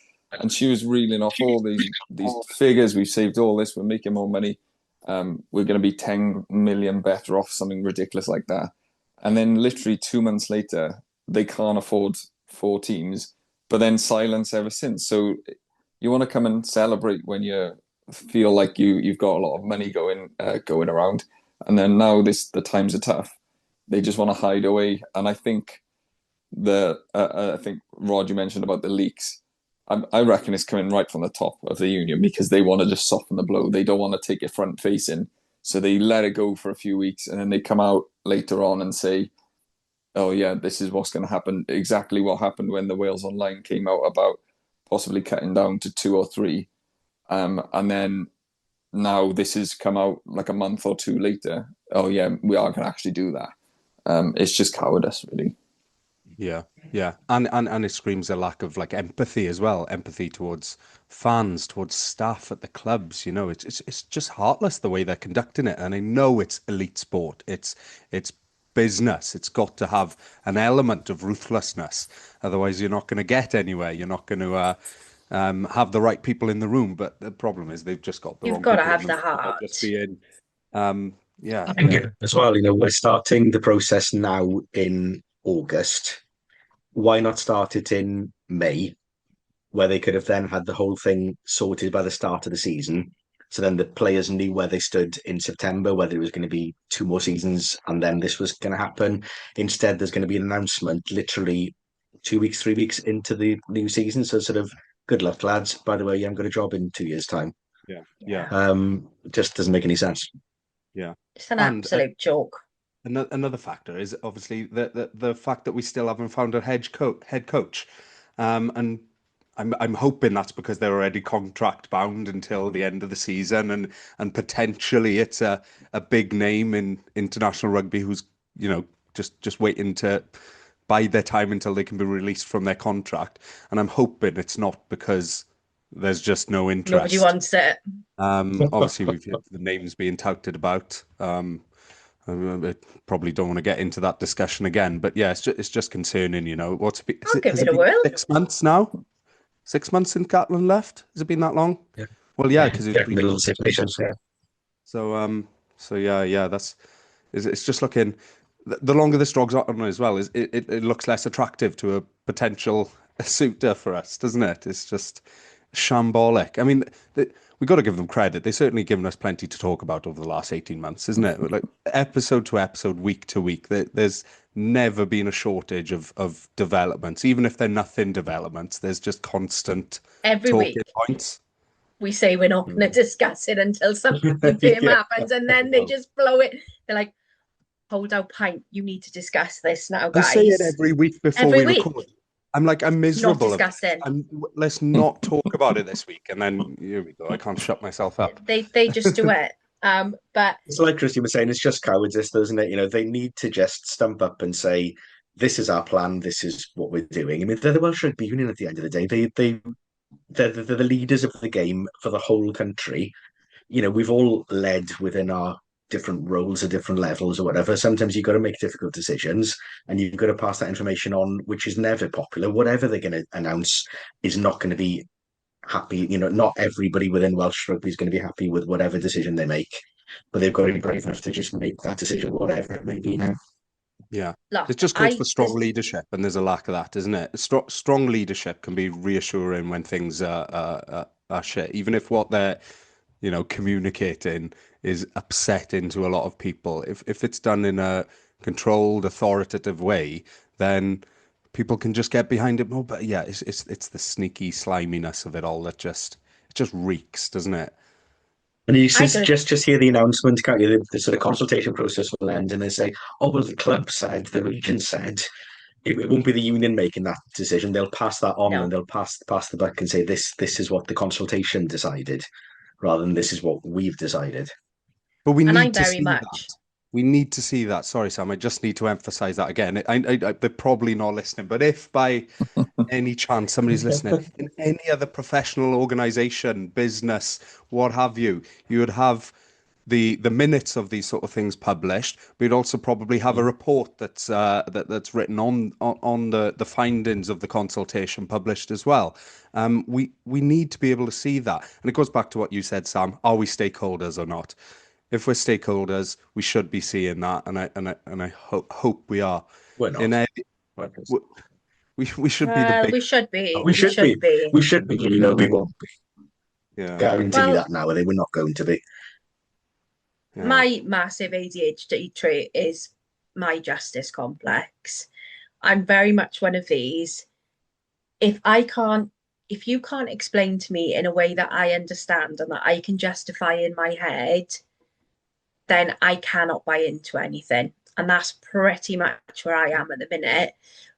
D: And she was reeling off all these figures. We've saved all this. We're making more money. We're going to be 10 million better off, something ridiculous like that. And then literally 2 months later, they can't afford 4 teams, but then silence ever since. So you want to come and celebrate when you feel like you've got a lot of money going around. And then now the times are tough. They just want to hide away. And I think I think Rod, you mentioned about the leaks. I reckon it's coming right from the top of the union because they want to just soften the blow. They don't want to take it front facing. So they let it go for a few weeks and then they come out later on and say, oh yeah, this is what's going to happen. Exactly what happened when the Wales Online came out about possibly cutting down to 2 or 3. And then now this has come out like a month or 2 later. Oh yeah, we are going to actually do that. It's just cowardice, really.
B: Yeah, and it screams a lack of empathy as well. Empathy towards fans, towards staff at the clubs. It's just heartless the way they're conducting it. And I know it's elite sport. It's business. It's got to have an element of ruthlessness. Otherwise, you're not going to get anywhere. You're not going to have the right people in the room. But the problem is they've just got the
A: You've
B: wrong
A: got to
B: people in
A: have
B: the
A: the
B: room. They're just
A: heart.
B: being, yeah.
C: I think as well, we're starting the process now in August. Why not start it in May, where they could have then had the whole thing sorted by the start of the season? So then the players knew where they stood in September, whether it was going to be 2 more seasons and then this was going to happen. Instead, there's going to be an announcement literally 2 weeks, 3 weeks into the new season. So sort of, good luck, lads. By the way, you haven't got a job in 2 years' time.
B: Yeah, yeah,
C: Just doesn't make any sense.
B: yeah.
A: It's an
B: And
A: absolute joke.
B: another factor is obviously the fact that we still haven't found a head coach, and I'm hoping that's because they're already contract bound until the end of the season, and potentially it's a big name in international rugby who's just waiting to bide their time until they can be released from their contract, and I'm hoping it's not because there's just no
A: Nobody
B: interest.
A: wants it.
B: Obviously we've had the names being touted about. I probably don't want to get into that discussion again, but yeah, it's just concerning.
A: I'll give
B: Has
A: it
B: it
A: a
B: been
A: whirl.
B: 6 months now? 6 months since Gatland left? Has it been that long?
C: Yeah.
B: Well, yeah, because
C: Yeah, middle of the situation. Yeah.
B: So yeah, it's just looking. The longer this drags on as well, is it looks less attractive to a potential suitor for us, doesn't it? It's just shambolic. I mean, we got to give them credit. They've certainly given us plenty to talk about over the last 18 months, isn't it? Like episode to episode, week to week, there's never been a shortage of developments. Even if they're nothing developments, there's just constant
A: Every
B: talking
A: week
B: points.
A: we say we're not going to discuss it until something big
C: Yeah.
A: happens, and then they just blow it. They're like, "Hold out, pint. You need to discuss this now,
B: They say it
A: guys."
B: every week before
A: Every
B: we
A: week,
B: record. I'm like, I'm
A: not
B: miserable of this.
A: discussing.
B: Let's not talk about it this week. And then here we go. I can't shut myself up.
A: They just do it. But
C: It's like Christy was saying, it's just cowardice, doesn't it? They need to just stump up and say, this is our plan, this is what we're doing. I mean, they're the Welsh Rugby Union at the end of the day. They're the leaders of the game for the whole country. We've all led within our different roles at different levels or whatever. Sometimes you've got to make difficult decisions and you've got to pass that information on, which is never popular. Whatever they're going to announce is not going to be happy. Not everybody within Welsh Rugby is going to be happy with whatever decision they make, but they've got to be brave enough to just make that decision, whatever it may be now.
B: Yeah.
A: look,
B: It just calls for strong leadership, and there's a lack of that, isn't it? Strong leadership can be reassuring when things are shit, even if what they're communicating is upsetting to a lot of people. If it's done in a controlled, authoritative way, then people can just get behind it more. But yeah, it's the sneaky sliminess of it all that it just reeks, doesn't it?
C: And you just hear the announcement, can't you? The sort of consultation process will end, and they say, "Oh, well, the club said, the region said." It won't be the union making that decision. They'll pass that on, and
A: no.
C: they'll pass the buck and say, "This is what the consultation decided," rather than "This is what we've decided."
B: But we
A: And
B: need
A: I'm
B: to
A: very
B: see that.
A: much.
B: We need to see that. Sorry, Sam. I just need to emphasize that again. They're probably not listening, but if by any chance somebody's listening in any other professional organization, business, what have you, you would have the minutes of these sort of things published. We'd also probably have a report that's written on the findings of the consultation published as well. We need to be able to see that, and it goes back to what you said, Sam. Are we stakeholders or not? If we're stakeholders, we should be seeing that, and I hope we are.
C: We're not.
B: We should be the big.
A: We should be.
C: We should be.
A: be.
C: We should be. We won't be.
B: Yeah.
C: Guarantee that now. They were not going to be.
B: Yeah.
A: My massive ADHD trait is my justice complex. I'm very much one of these. If you can't explain to me in a way that I understand and that I can justify in my head, then I cannot buy into anything. And that's pretty much where I am at the minute.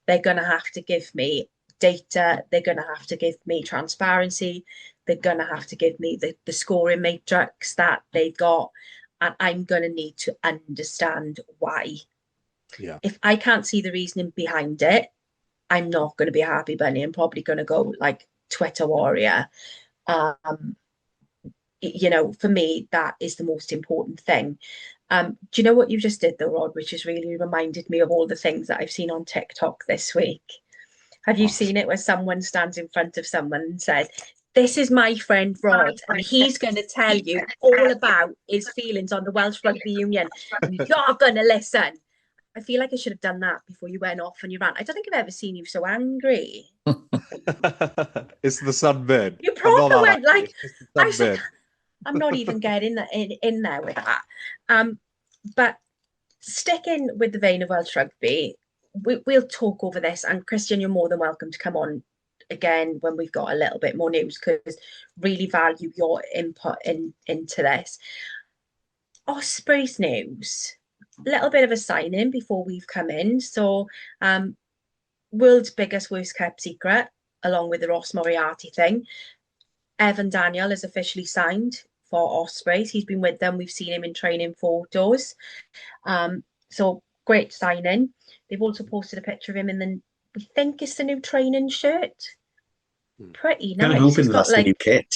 A: They're going to have to give me data. They're going to have to give me transparency. They're going to have to give me the scoring matrix that they've got. And I'm going to need to understand why.
B: Yeah.
A: If I can't see the reasoning behind it, I'm not going to be a happy bunny. I'm probably going to go like Twitter warrior. you know, for me, that is the most important thing. Do you know what you just did though, Rod, which has really reminded me of all the things that I've seen on TikTok this week? Have you
B: What?
A: seen it where someone stands in front of someone and says, "This is my friend Rod, and he's going to tell you all about his feelings on the Welsh Rugby Union, and you're going to listen." I feel like I should have done that before you went off on your rant. I don't think I've ever seen you so angry.
B: It's the sunburn.
A: You
B: I'm not
A: proper
B: that
A: went
B: angry.
A: like,
B: It's just the
A: I said,
B: sunburn.
A: I'm not even getting that in there with that. But sticking with the vein of Welsh Rugby, we'll talk over this. And Christian, you're more than welcome to come on again when we've got a little bit more news, because really value your input into this. Ospreys news, a little bit of a signing before we've come in. So, world's biggest worst kept secret, along with the Ross Moriarty thing. Evan Daniel is officially signed for Ospreys. He's been with them. We've seen him in training photos. So great signing. They've also posted a picture of him in the, we think it's the new training shirt. Pretty
C: Kind of
A: nice.
C: hoping
A: It's got
C: that's the new
A: like,
C: kit.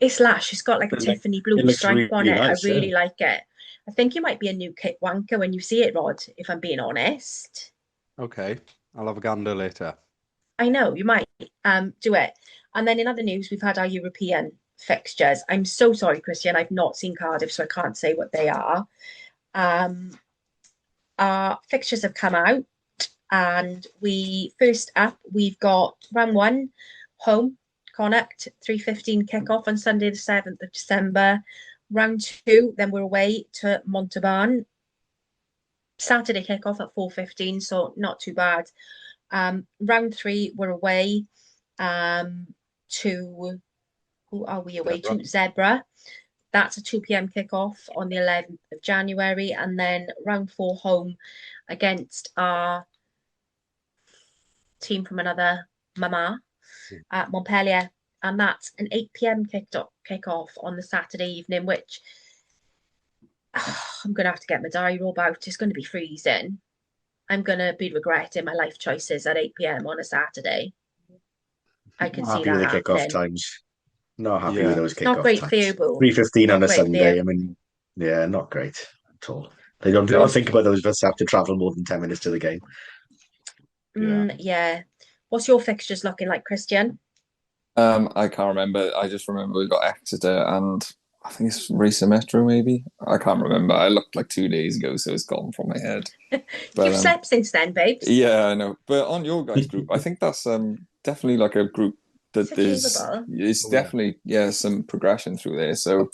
A: it's lash. It's got like a
C: It, look,
A: Tiffany
C: it
A: blue
C: looks
A: stripe on
C: really
A: it. I
C: nice.
A: really like it. I think you might be a new kit wanker when you see it, Rod, if I'm being honest.
B: Okay, I'll have a gander later.
A: I know you might do it. And then in other news, we've had our European fixtures. I'm so sorry, Christian. I've not seen Cardiff, so I can't say what they are. Our fixtures have come out, and we've got round one, home, Connacht, 3:15 kickoff on Sunday the 7th of December. Round two, then we're away to Montauban. Saturday kickoff at 4:15, so not too bad. Round three, we're away to, who are we away to? Zebra. That's a 2 p.m. kickoff on the 11th of January. And then round four, home against our team from another mama at Montpellier. And that's an 8 p.m. kickoff on the Saturday evening, which I'm going to have to get my diary roll out. It's going to be freezing. I'm going to be regretting my life choices at 8 p.m. on a Saturday. I can see
C: Happy
A: that
C: with the kickoff
A: happening.
C: times. Not happy with
B: Yeah.
C: those
A: It's not
C: kickoff
A: great for you,
C: times.
A: Boo.
C: 3:15 on
A: Not
C: a
A: great for
C: Sunday.
A: you.
C: I mean, yeah, not great at all. They don't think about those that have to travel more than 10 minutes to the game.
A: Yeah. What's your fixtures looking like, Christian?
D: I can't remember. I just remember we got Exeter and I think it's Racer Metro, maybe. I can't remember. I looked like 2 days ago, so it's gone from my head. But
A: You've slept since then, babes.
D: yeah, I know. But on your guys' group, I think that's definitely like a group
A: It's
D: that
A: achievable.
D: is definitely some progression through there. So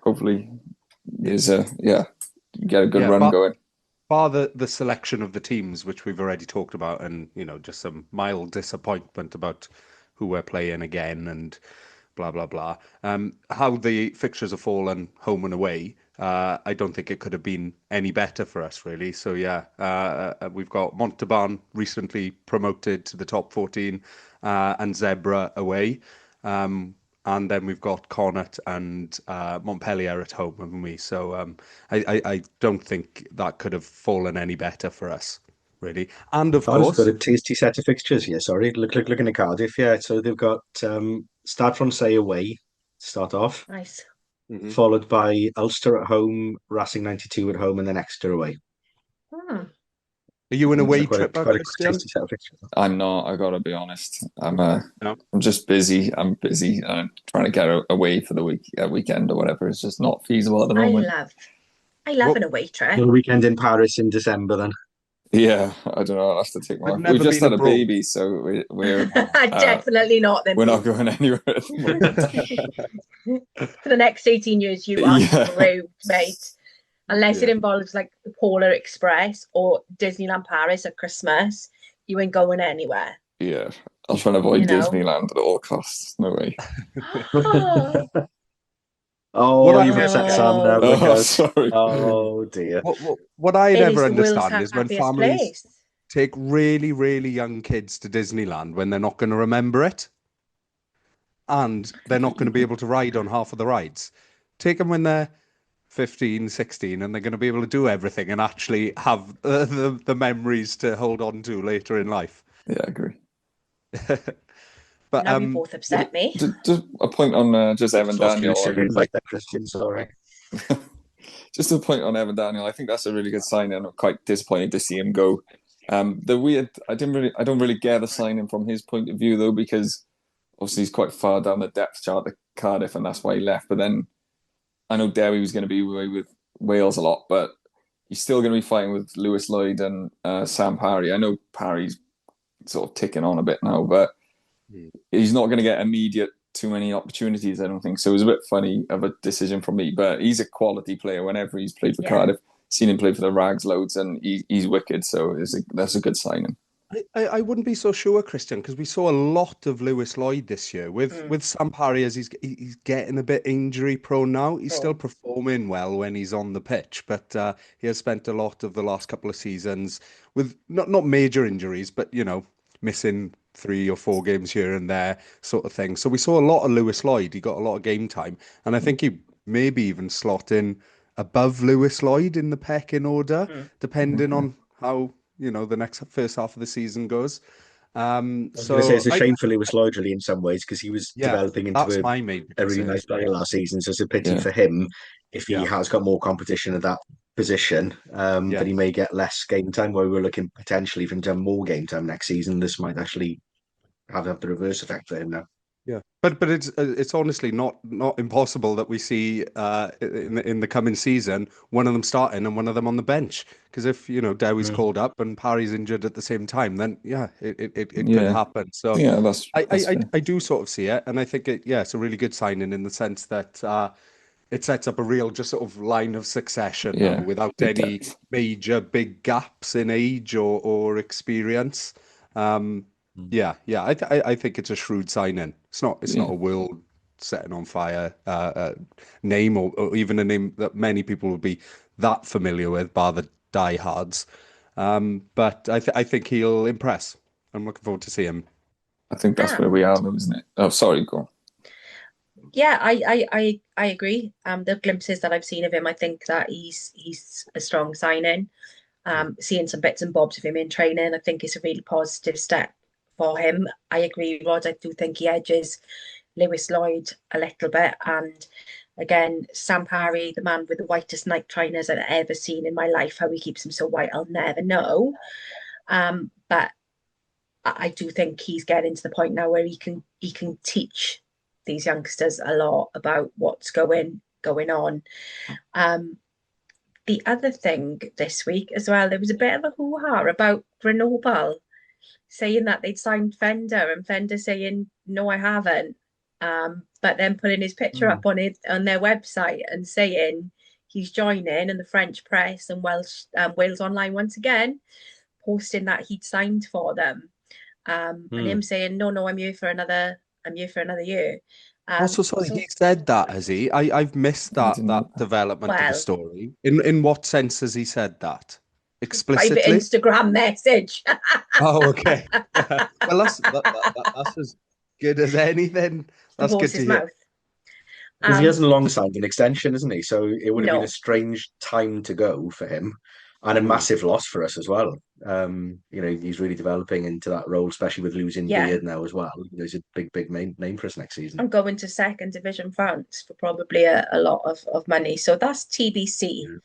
D: hopefully there's get a good run going.
B: Bar the selection of the teams, which we've already talked about, and just some mild disappointment about who we're playing again and blah blah blah. How the fixtures have fallen home and away, I don't think it could have been any better for us, really. So yeah, we've got Montauban recently promoted to the top 14, and Zebra away. And then we've got Connacht and Montpellier at home, haven't we? So I don't think that could have fallen any better for us, really. And of
C: Cardiff's
B: course,
C: got a tasty set of fixtures. Yeah, sorry. Looking at Cardiff. Yeah, so they've got Stade Francais away to start off,
A: Nice.
C: followed by Ulster at home, Racing 92 at home, and then Exeter away.
A: Hmm.
B: are you an away
C: Quite
B: tripper,
C: a
B: Christian?
C: tasty set of fixtures.
D: I'm not. I gotta be honest. I'm
B: No.
D: I'm just busy. I'm busy. I'm trying to get away for the weekend or whatever. It's just not feasible at the moment.
A: I love
B: Well,
A: an away trip.
C: The weekend in Paris in December, then.
D: Yeah, I don't know. I'll have to take my
B: I've
D: wife.
B: never
D: We just
B: been
D: had a
B: abroad.
D: baby, so we're
A: Definitely not then.
D: we're not going anywhere at the moment.
A: For the next 18 years, you are screwed, mate. Unless it involves like the Polar Express or Disneyland Paris at Christmas, you ain't going anywhere.
D: Yeah, I'll try and avoid Disneyland at all costs. No way.
C: Oh,
B: What
C: you've
B: I
C: upset Sam now,
D: Oh,
C: because
D: sorry.
C: Oh dear.
B: what I
A: It
B: never
A: is the world's
B: understand is when
A: happiest
B: families
A: place.
B: take really, really young kids to Disneyland when they're not going to remember it, and they're not going to be able to ride on half of the rides. Take them when they're 15, 16, and they're going to be able to do everything and actually have the memories to hold on to later in life.
D: Yeah, I agree.
B: But
A: Now you both upset me.
D: Just a point on just Evan Daniel.
C: Like that, Christian. Sorry.
D: Just a point on Evan Daniel. I think that's a really good sign, and I'm quite disappointed to see him go. I don't really get the signing from his point of view though, because obviously he's quite far down the depth chart at Cardiff, and that's why he left. But then I know Derry was going to be away with Wales a lot, but he's still going to be fighting with Lewis Lloyd and Sam Parry. I know Parry's sort of ticking on a bit now, but he's not going to get immediate too many opportunities, I don't think. So it was a bit funny of a decision from me, but he's a quality player whenever he's played for Cardiff. Seen him play for the Rags loads, and he's wicked, so that's a good signing.
B: I wouldn't be so sure, Christian, because we saw a lot of Lewis Lloyd this year with Sam Parry, as he's getting a bit injury prone now. He's still performing well when he's on the pitch, but he has spent a lot of the last couple of seasons with not major injuries, but missing 3 or 4 games here and there, sort of thing. So we saw a lot of Lewis Lloyd. He got a lot of game time, and I think he maybe even slot in above Lewis Lloyd in the pecking order, depending on how the first half of the season goes. So
C: it's a shame for Lewis Lloyd, really, in some ways, because he was developing into a really nice player last season. So it's a pity for him if he has got more competition at that position, that he may get less game time. Where we're looking potentially for him to have more game time next season. This might actually have the reverse effect for him now.
B: Yeah, but it's honestly not impossible that we see in the coming season one of them starting and one of them on the bench. Because if Dewey's called up and Parry's injured at the same time, then it could happen. So I do sort of see it, and I think it's a really good signing in the sense that it sets up a real just sort of line of succession now, without any major big gaps in age or experience. I think it's a shrewd signing. It's not a world setting on fire name or even a name that many people would be that familiar with, bar the diehards. But I think he'll impress. I'm looking forward to see him.
D: I think that's where we are, though, isn't it? Oh, sorry, go on.
A: Yeah, I agree. The glimpses that I've seen of him, I think that he's a strong signing. Seeing some bits and bobs of him in training, I think it's a really positive step for him. I agree, Rod. I do think he edges Lewis Lloyd a little bit. And again, Sam Parry, the man with the whitest night trainers I've ever seen in my life. How he keeps them so white, I'll never know. But I do think he's getting to the point now where he can teach these youngsters a lot about what's going on. The other thing this week as well, there was a bit of a hoo-ha about Grenoble saying that they'd signed Fender, and Fender saying, no, I haven't. But then putting his picture up on their website and saying he's joining, and the French press and Wales Online once again posting that he'd signed for them. And him saying, no, I'm here for another year.
B: So he said that, has he? I've missed that development of the story. In what sense has he said that? Explicitly?
A: Private Instagram message.
B: Oh, okay. Well, that's as good as anything. That's good to hear.
C: Because he hasn't long signed an extension, isn't he? So it would have been a strange time to go for him, and a massive loss for us as well. He's really developing into that role, especially with losing Beard now as well. He's a big name for us next season.
A: I'm going to second division France for probably a lot of money. So that's TBC. Yeah.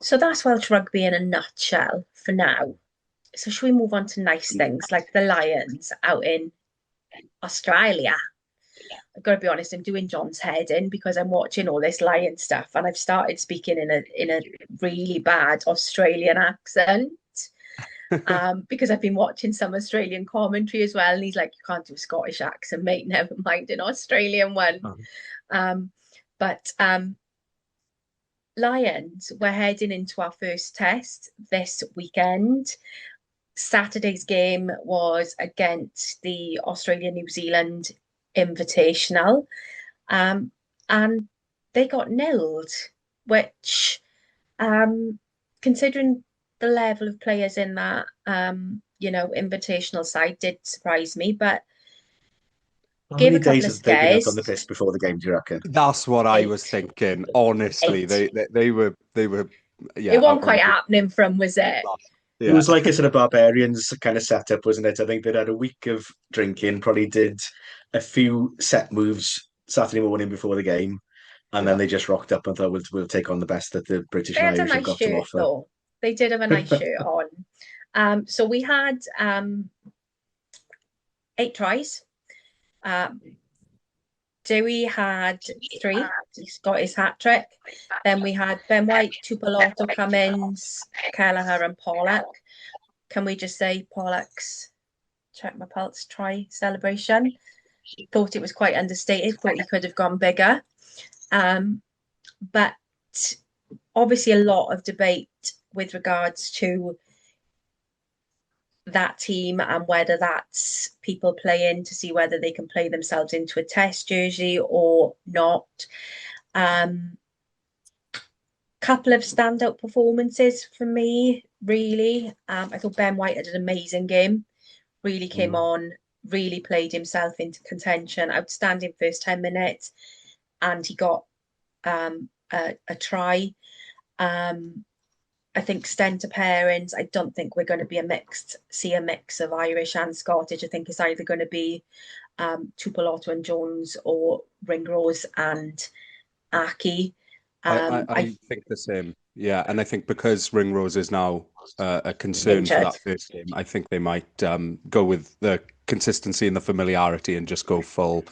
A: So that's Welsh rugby in a nutshell for now. So should we move on to nice things like the Lions out in Australia? I've got to be honest, I'm doing John's head in because I'm watching all this Lion stuff, and I've started speaking in a really bad Australian accent because I've been watching some Australian commentary as well, and he's like, you can't do a Scottish accent, mate, never mind an Australian one. But Lions, we're heading into our first test this weekend. Saturday's game was against the Australia-New Zealand Invitational, and they got nilled, which, considering the level of players in that invitational side, did surprise me. But
C: how many days have they been up on the piss before the game, do you reckon?
B: That's what I was thinking. Honestly,
A: 8.
B: they were. Yeah,
A: it wasn't quite happening from, was it?
C: It was like a sort of barbarians kind of setup, wasn't it? I think they'd had a week of drinking, probably did a few set moves Saturday morning before the game, and then they just rocked up and thought, we'll take on the best that the British
A: They
C: and
A: had a
C: Irish have
A: nice
C: got to
A: shirt
C: offer.
A: though. They did have a nice shirt on. So we had 8 tries. Dewey had 3. He's got his hat trick. Then we had Ben White, Tupolotto, Cummins, Kelleher, and Pollock. Can we just say Pollock's check my pulse try celebration? Thought it was quite understated. Thought he could have gone bigger. But obviously a lot of debate with regards to that team and whether that's people playing to see whether they can play themselves into a test jersey or not. Couple of standout performances for me, really. I thought Ben White had an amazing game, really came on, really played himself into contention, outstanding first 10 minutes, and he got a try. I think centre pairings, I don't think we're going to see a mix of Irish and Scottish. I think it's either going to be Tupolotto and Jones or Ringrose and Aki.
B: I think the same. Yeah, and I think because Ringrose is now a concern for that first game, I think they might go with the consistency and the familiarity and just go full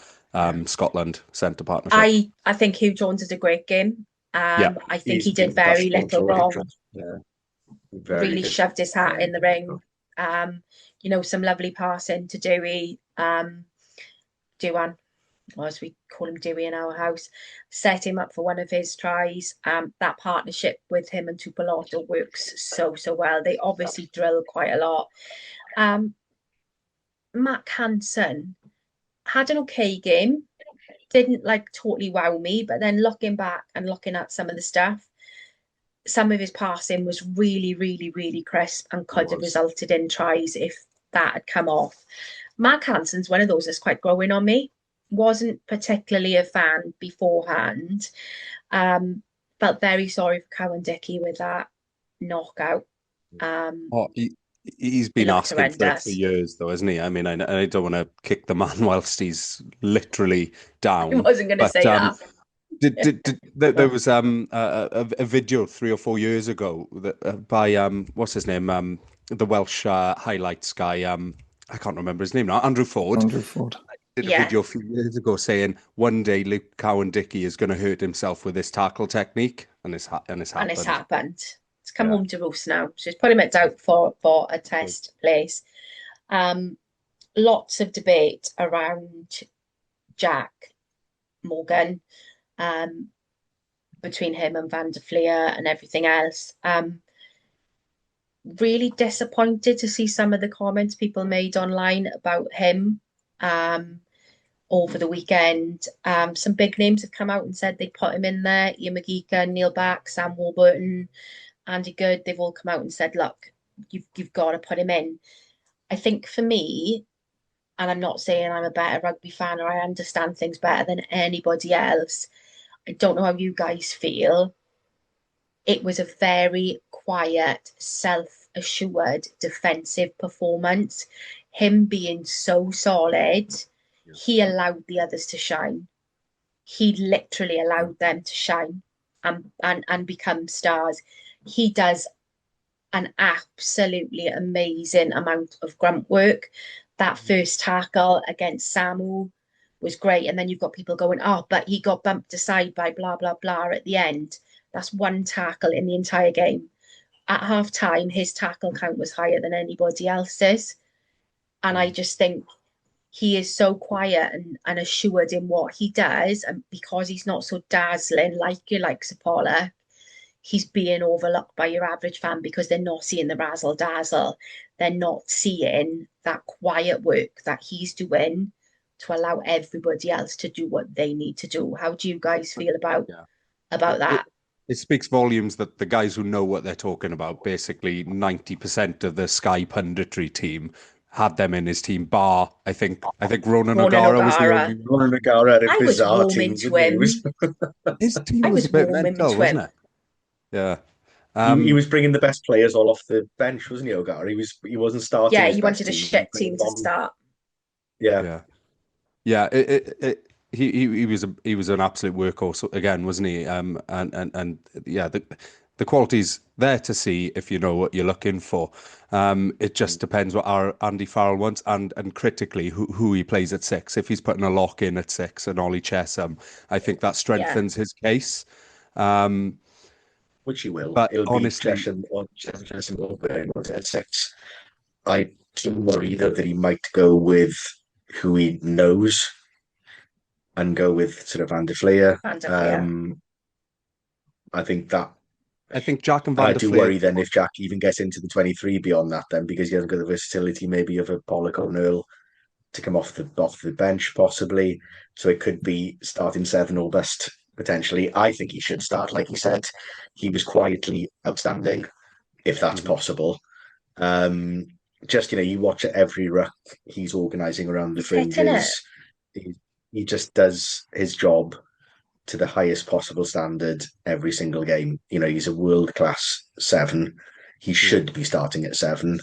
B: Scotland centre partnership.
A: I think Hugh Jones is a great game. I think he did very little wrong.
C: Yeah.
A: Really shoved his hat in the ring. Some lovely passing to Dewey. Duan, or as we call him, Dewey in our house, set him up for one of his tries. That partnership with him and Tupolotto works so well. They obviously drill quite a lot. Matt Hansen had an okay game. Didn't totally wow me, but then looking back and looking at some of the stuff, some of his passing was really, really, really crisp and could have resulted in tries if that had come off. Mark Hansen's one of those that's quite growing on me. Wasn't particularly a fan beforehand. Felt very sorry for Cowan Dickey with that knockout.
B: He's been asking for it for years, though, hasn't he? I mean, I don't want to kick the man whilst he's literally down.
A: I wasn't going to say that.
B: There was a video 3 or 4 years ago that by what's his name, the Welsh highlights guy. I can't remember his name now. Andrew Ford. Did a video a few years ago saying one day Luke Cowan-Dickie is going to hurt himself with this tackle technique, and it's happened.
A: And it's happened. It's come home to roost now. So he's put him at out for a test place. Lots of debate around Jack Morgan, between him and Van der Fleer and everything else. Really disappointed to see some of the comments people made online about him over the weekend. Some big names have come out and said they'd put him in there. Ian McGeechan, Neil Back, Sam Warburton, Andy Good, they've all come out and said, look, you've got to put him in. I think for me, and I'm not saying I'm a better rugby fan or I understand things better than anybody else, I don't know how you guys feel. It was a very quiet, self-assured, defensive performance. Him being so solid, he allowed the others to shine. He literally allowed them to shine and become stars. He does an absolutely amazing amount of grunt work. That first tackle against Samu was great. And then you've got people going, oh, but he got bumped aside by blah, blah, blah at the end. That's one tackle in the entire game. At half time, his tackle count was higher than anybody else's. And I just think he is so quiet and assured in what he does. And because he's not so dazzling like you like Sapola, he's being overlooked by your average fan because they're not seeing the razzle dazzle. They're not seeing that quiet work that he's doing to allow everybody else to do what they need to do. How do you guys feel about that?
B: It speaks volumes that the guys who know what they're talking about, basically 90% of the Sky punditry team, had them in his team, bar I think Ronan O'Gara was the only.
C: Ronan O'Gara had a bizarre team.
B: His team was a bit mental, wasn't it? Yeah.
C: He was bringing the best players all off the bench, wasn't he, Ogar? He wasn't starting
A: Yeah,
C: his
A: he
C: best
A: wanted a
C: team. He was
A: shit
C: bringing
A: team to
C: them on.
A: start.
C: Yeah.
B: Yeah. Yeah, he was an absolute workhorse again, wasn't he? And yeah, the quality's there to see if you know what you're looking for. It just depends what our Andy Farrell wants, and critically who he plays at six. If he's putting a lock in at six and Ollie Chesham, I think that
A: Yeah,
B: strengthens his case. Um,
C: Which he will.
B: but
C: It'll be
B: honestly,
C: Chesham or Chesham or Burn at six. I do worry though that he might go with who he knows and go with sort of Van der Fleer.
A: Van der Fleer.
C: I think that,
B: I think Jack and
C: and
B: Van
C: I
B: der
C: do
B: Fleer.
C: worry then if Jack even gets into the 23 beyond that, then because he hasn't got the versatility maybe of a Pollock or Earl to come off the bench possibly. So it could be starting seven or best potentially. I think he should start, like he said. He was quietly outstanding, if that's
B: Mhm.
C: possible. Um, just you watch every ruck he's organising around the
A: He's hitting it.
C: fringes. He just does his job to the highest possible standard every single game. He's a world class seven. He
B: Mm.
C: should be starting at seven,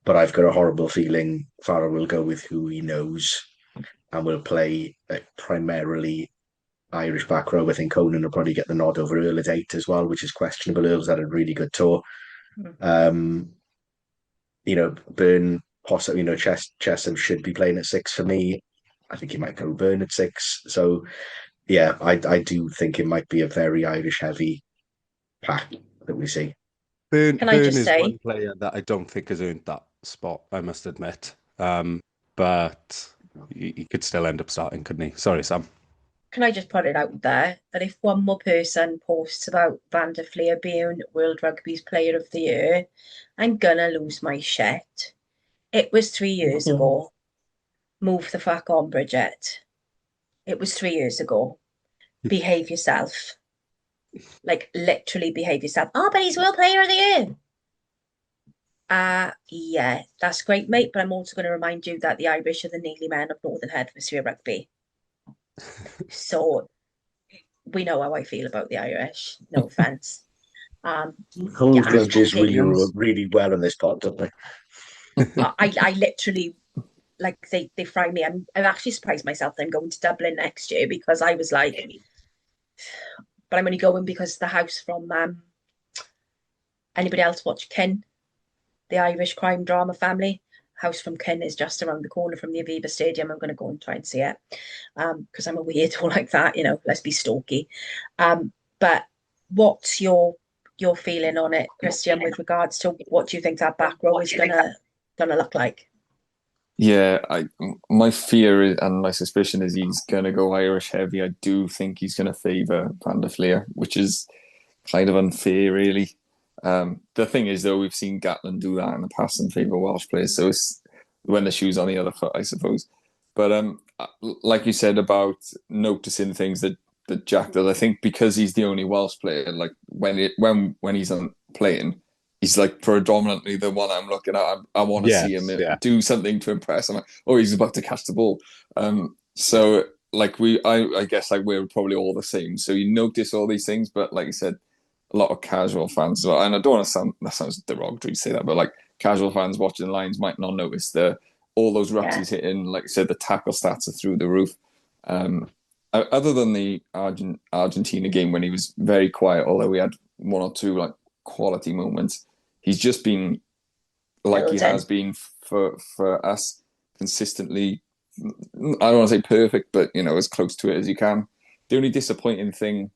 C: but I've got a horrible feeling Farrell will go with who he knows and will play primarily Irish back row. I think Conan will probably get the nod over Earl at eight as well, which is questionable. Earl's had a really good tour.
A: Mm.
C: Um, Byrne, possibly, Chesham should be playing at six for me. I think he might go Byrne at six. So, yeah, I do think it might be a very Irish heavy pack that we see.
A: Can I
B: Burn
A: just
B: is
A: say,
B: one player that I don't think has earned that spot, I must admit. But he could still end up starting, couldn't he? Sorry, Sam.
A: can I just put it out there that if one more person posts about Van der Fleer being World Rugby's Player of the Year, I'm gonna lose my shit. It was 3 years ago. Move the fuck on, Bridget. It was 3 years ago. Behave yourself. Like literally behave yourself. Oh, but he's World Player of the Year. Yeah, that's great, mate. But I'm also going to remind you that the Irish are the Neely men of Northern Hemisphere rugby. So we know how I feel about the Irish. No offense.
C: Hold
A: Yeah,
C: grudges really,
A: opinions.
C: really well on this pod, don't they?
A: I literally like they fry me. I'm actually surprised myself that I'm going to Dublin next year because I was like, but I'm only going because the house from anybody else watch Kin, the Irish crime drama family. House from Kin is just around the corner from the Aviva Stadium. I'm going to go and try and see it because I'm a weirdo like that. Let's be stalky. But what's your feeling on it, Christian, with regards to what do you think that back row is gonna look like?
D: Yeah, my fear is, and my suspicion is he's going to go Irish heavy. I do think he's going to favour Van der Fleer, which is kind of unfair, really. The thing is, though, we've seen Gatland do that in the past and favour Welsh players, so it's when the shoe's on the other foot, I suppose. But like you said about noticing things that Jack does, I think because he's the only Welsh player, like when he's on playing, he's like predominantly the one I'm looking at. I want to see him
B: Yes, yeah.
D: do something to impress. I'm like, oh, he's about to catch the ball. So like I guess like we're probably all the same. So you notice all these things, but like you said, a lot of casual fans as well. And I don't want to sound that sounds derogatory to say that, but like casual fans watching the Lions might not notice all those rucks
A: Yeah,
D: he's hitting. Like I said, the tackle stats are through the roof. Other than the Argentina game when he was very quiet, although we had one or two like quality moments, he's just been like he
A: building.
D: has been for us consistently. I don't want to say perfect, but as close to it as you can. The only disappointing thing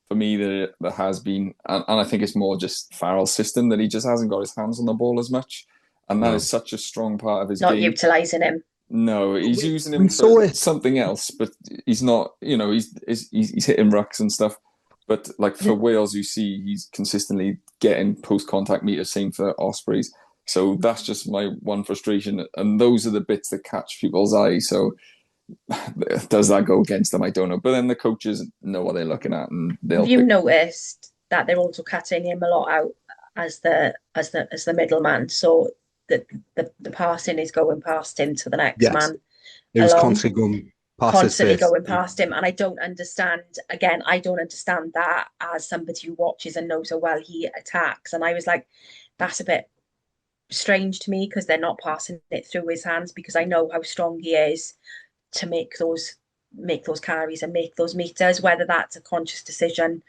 D: for me that has been, and I think it's more just Farrell's system that he just hasn't got his hands on the ball as much, and that
B: No.
D: is such a strong part of his
A: Not
D: game.
A: utilising him.
D: No, he's
B: We,
D: using
B: we
D: him for
B: saw it.
D: something else, but he's not. He's hitting rucks and stuff. But like for Wales, you see he's consistently getting post contact meters. Same for Ospreys. So that's just my one frustration, and those are the bits that catch people's eye. So does that go against them? I don't know. But then the coaches know what they're looking at, and
A: Have
D: they'll
A: you
D: pick.
A: noticed that they're also cutting him a lot out as the middleman? So the passing is going past him to the next
B: Yes.
A: man
B: It was
A: along.
B: constantly going. Pass is
A: constantly
B: first.
A: going past him. And I don't understand, again, I don't understand that as somebody who watches and knows how well he attacks. And I was like, that's a bit strange to me because they're not passing it through his hands, because I know how strong he is to make those carries and make those meters, whether that's a conscious decision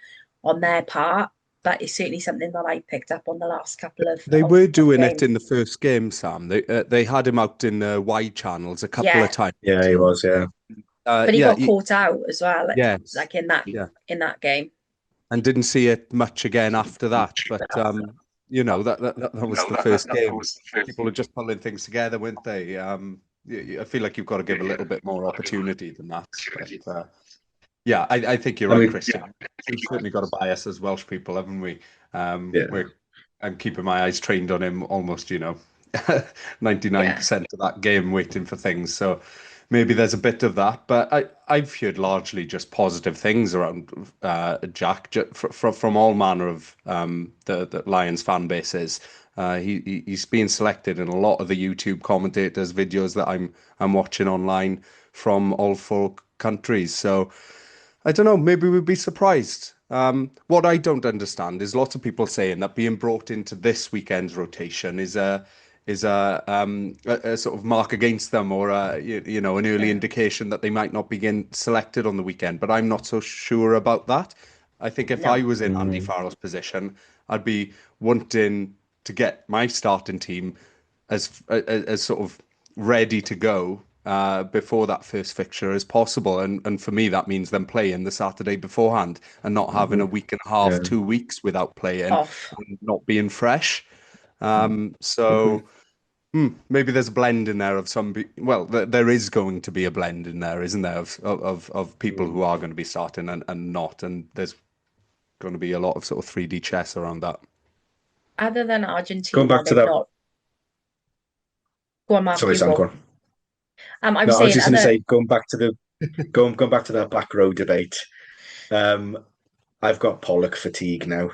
A: on their part. But it's certainly something that I picked up on the last couple
B: They were
A: of
B: doing it
A: games.
B: in the first game, Sam. They had him out in wide channels a couple of
A: Yeah,
B: times.
C: Yeah, he was. Yeah.
A: but he
B: Yeah,
A: got caught out as well,
B: yes,
A: like
B: yeah,
A: in that game.
B: and didn't see it much again after that. But that was the first game. People are just pulling things together, weren't they? I feel like you've got to give a little bit more opportunity than that. But, yeah, I think you're
C: I
B: right,
C: mean,
B: Christian. We've certainly got a bias as Welsh people, haven't we?
C: yeah.
B: I'm keeping my eyes trained on him almost,
A: Yeah,
B: 99% of that game, waiting for things. So maybe there's a bit of that, but I've heard largely just positive things around Jack from all manner of the Lions fan bases. He's being selected in a lot of the YouTube commentators' videos that I'm watching online from all four countries. So I don't know, maybe we'd be surprised. What I don't understand is lots of people saying that being brought into this weekend's rotation is a sort of mark against them, or an early
A: yeah,
B: indication that they might not begin selected on the weekend. But I'm not so sure about that. I think if I
A: no,
B: was in Andy
C: Mm,
B: Farrell's position, I'd be wanting to get my starting team as sort of ready to go before that first fixture as possible. And for me, that means them playing the Saturday beforehand and not having a
C: mhm,
B: week and a half,
C: yeah.
B: 2 weeks without playing
A: off.
B: and not being fresh.
C: Mhm.
B: So maybe there's a blend in there of well, there is going to be a blend in there, isn't there, of people who
C: Mm.
B: are going to be starting and not, and there's going to be a lot of sort of 3D chess around that.
A: Other than
C: Going
A: Argentina,
C: back to
A: they've
C: that.
A: not. Go on, Mark,
C: Sorry,
A: you
C: Sam. Go
A: go.
C: on.
A: I
C: No,
A: was
C: I was
A: saying
C: just going to
A: other.
C: say, going back to that back row debate. Um, I've got Pollock fatigue now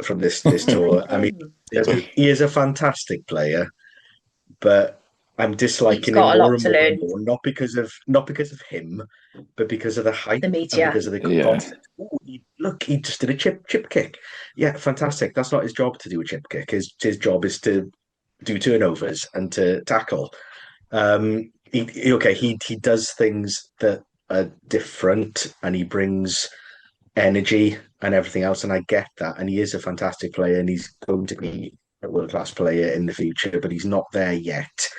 C: from this tour. I mean,
B: Me too.
C: he is a fantastic player, but I'm
A: He's
C: disliking him
A: got a
C: more
A: lot
C: and
A: to
C: more and
A: learn.
C: more. Not because of him, but because of the
A: The
C: hype and
A: media.
C: because of the
D: Yeah.
C: constant. Oh, look, he just did a chip kick. Yeah, fantastic. That's not his job to do a chip kick. His job is to do turnovers and to tackle. He does things that are different, and he brings energy and everything else, and I get that. And he is a fantastic player, and he's going to be a world class player in the future, but he's not there yet.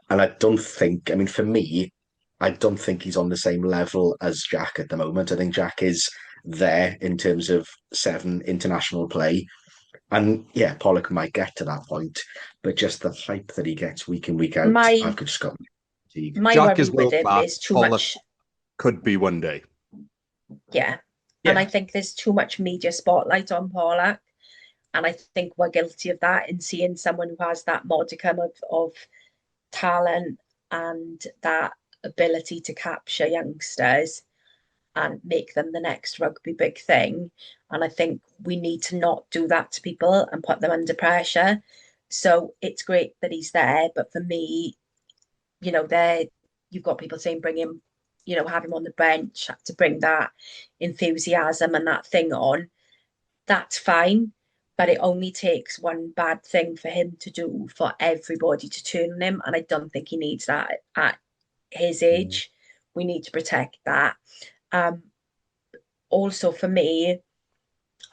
C: And I don't think, I mean, for me, I don't think he's on the same level as Jack at the moment. I think Jack is there in terms of seven international play. And yeah, Pollock might get to that point, but just the hype that he gets week in, week out, I've
A: My
C: just got fatigue.
A: my
B: Jack
A: worry
B: is
A: with
B: world
A: him
B: class.
A: is too
B: Pollock
A: much.
B: could be one day.
A: Yeah, and I
C: Yeah.
A: think there's too much media spotlight on Pollock, and I think we're guilty of that in seeing someone who has that modicum of talent and that ability to capture youngsters and make them the next rugby big thing. And I think we need to not do that to people and put them under pressure. So it's great that he's there, but for me, there you've got people saying bring him, have him on the bench to bring that enthusiasm and that thing on. That's fine, but it only takes one bad thing for him to do for everybody to turn on him. And I don't think he needs that at his
C: Mm.
A: age. We need to protect that. Um, Also, for me,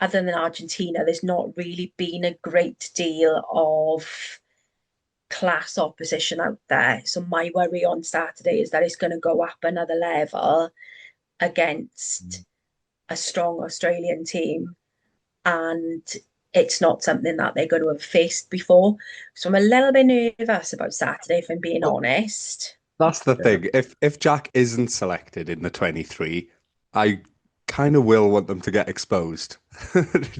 A: other than Argentina, there's not really been a great deal of class opposition out there. So my worry on Saturday is that it's going to go up another level against a strong Australian team, and it's not something that they're going to have faced before. So I'm a little bit nervous about Saturday, if I'm being
B: Well,
A: honest.
B: that's the
C: Yeah.
B: thing. If Jack isn't selected in the 23, I kind of will want them to get exposed.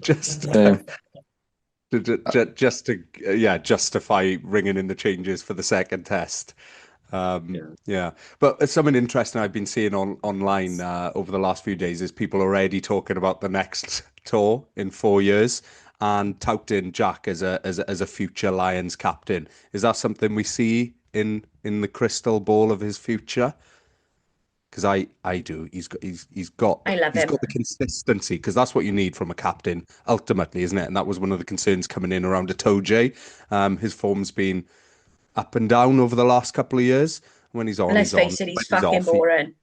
B: Just
D: Same.
B: just to justify ringing in the changes for the second test.
C: Yeah.
B: Yeah, but something interesting I've been seeing online over the last few days is people already talking about the next tour in 4 years and touting Jack as a future Lions captain. Is that something we see in the crystal ball of his future? because I do. He's got
A: I love him.
B: the consistency, because that's what you need from a captain ultimately, isn't it? And that was one of the concerns coming in around Itoje. His form's been up and down over the last couple of years. When he's on,
A: Let's
B: he's on.
A: face it,
B: When
A: he's
B: he's
A: fucking
B: off,
A: boring.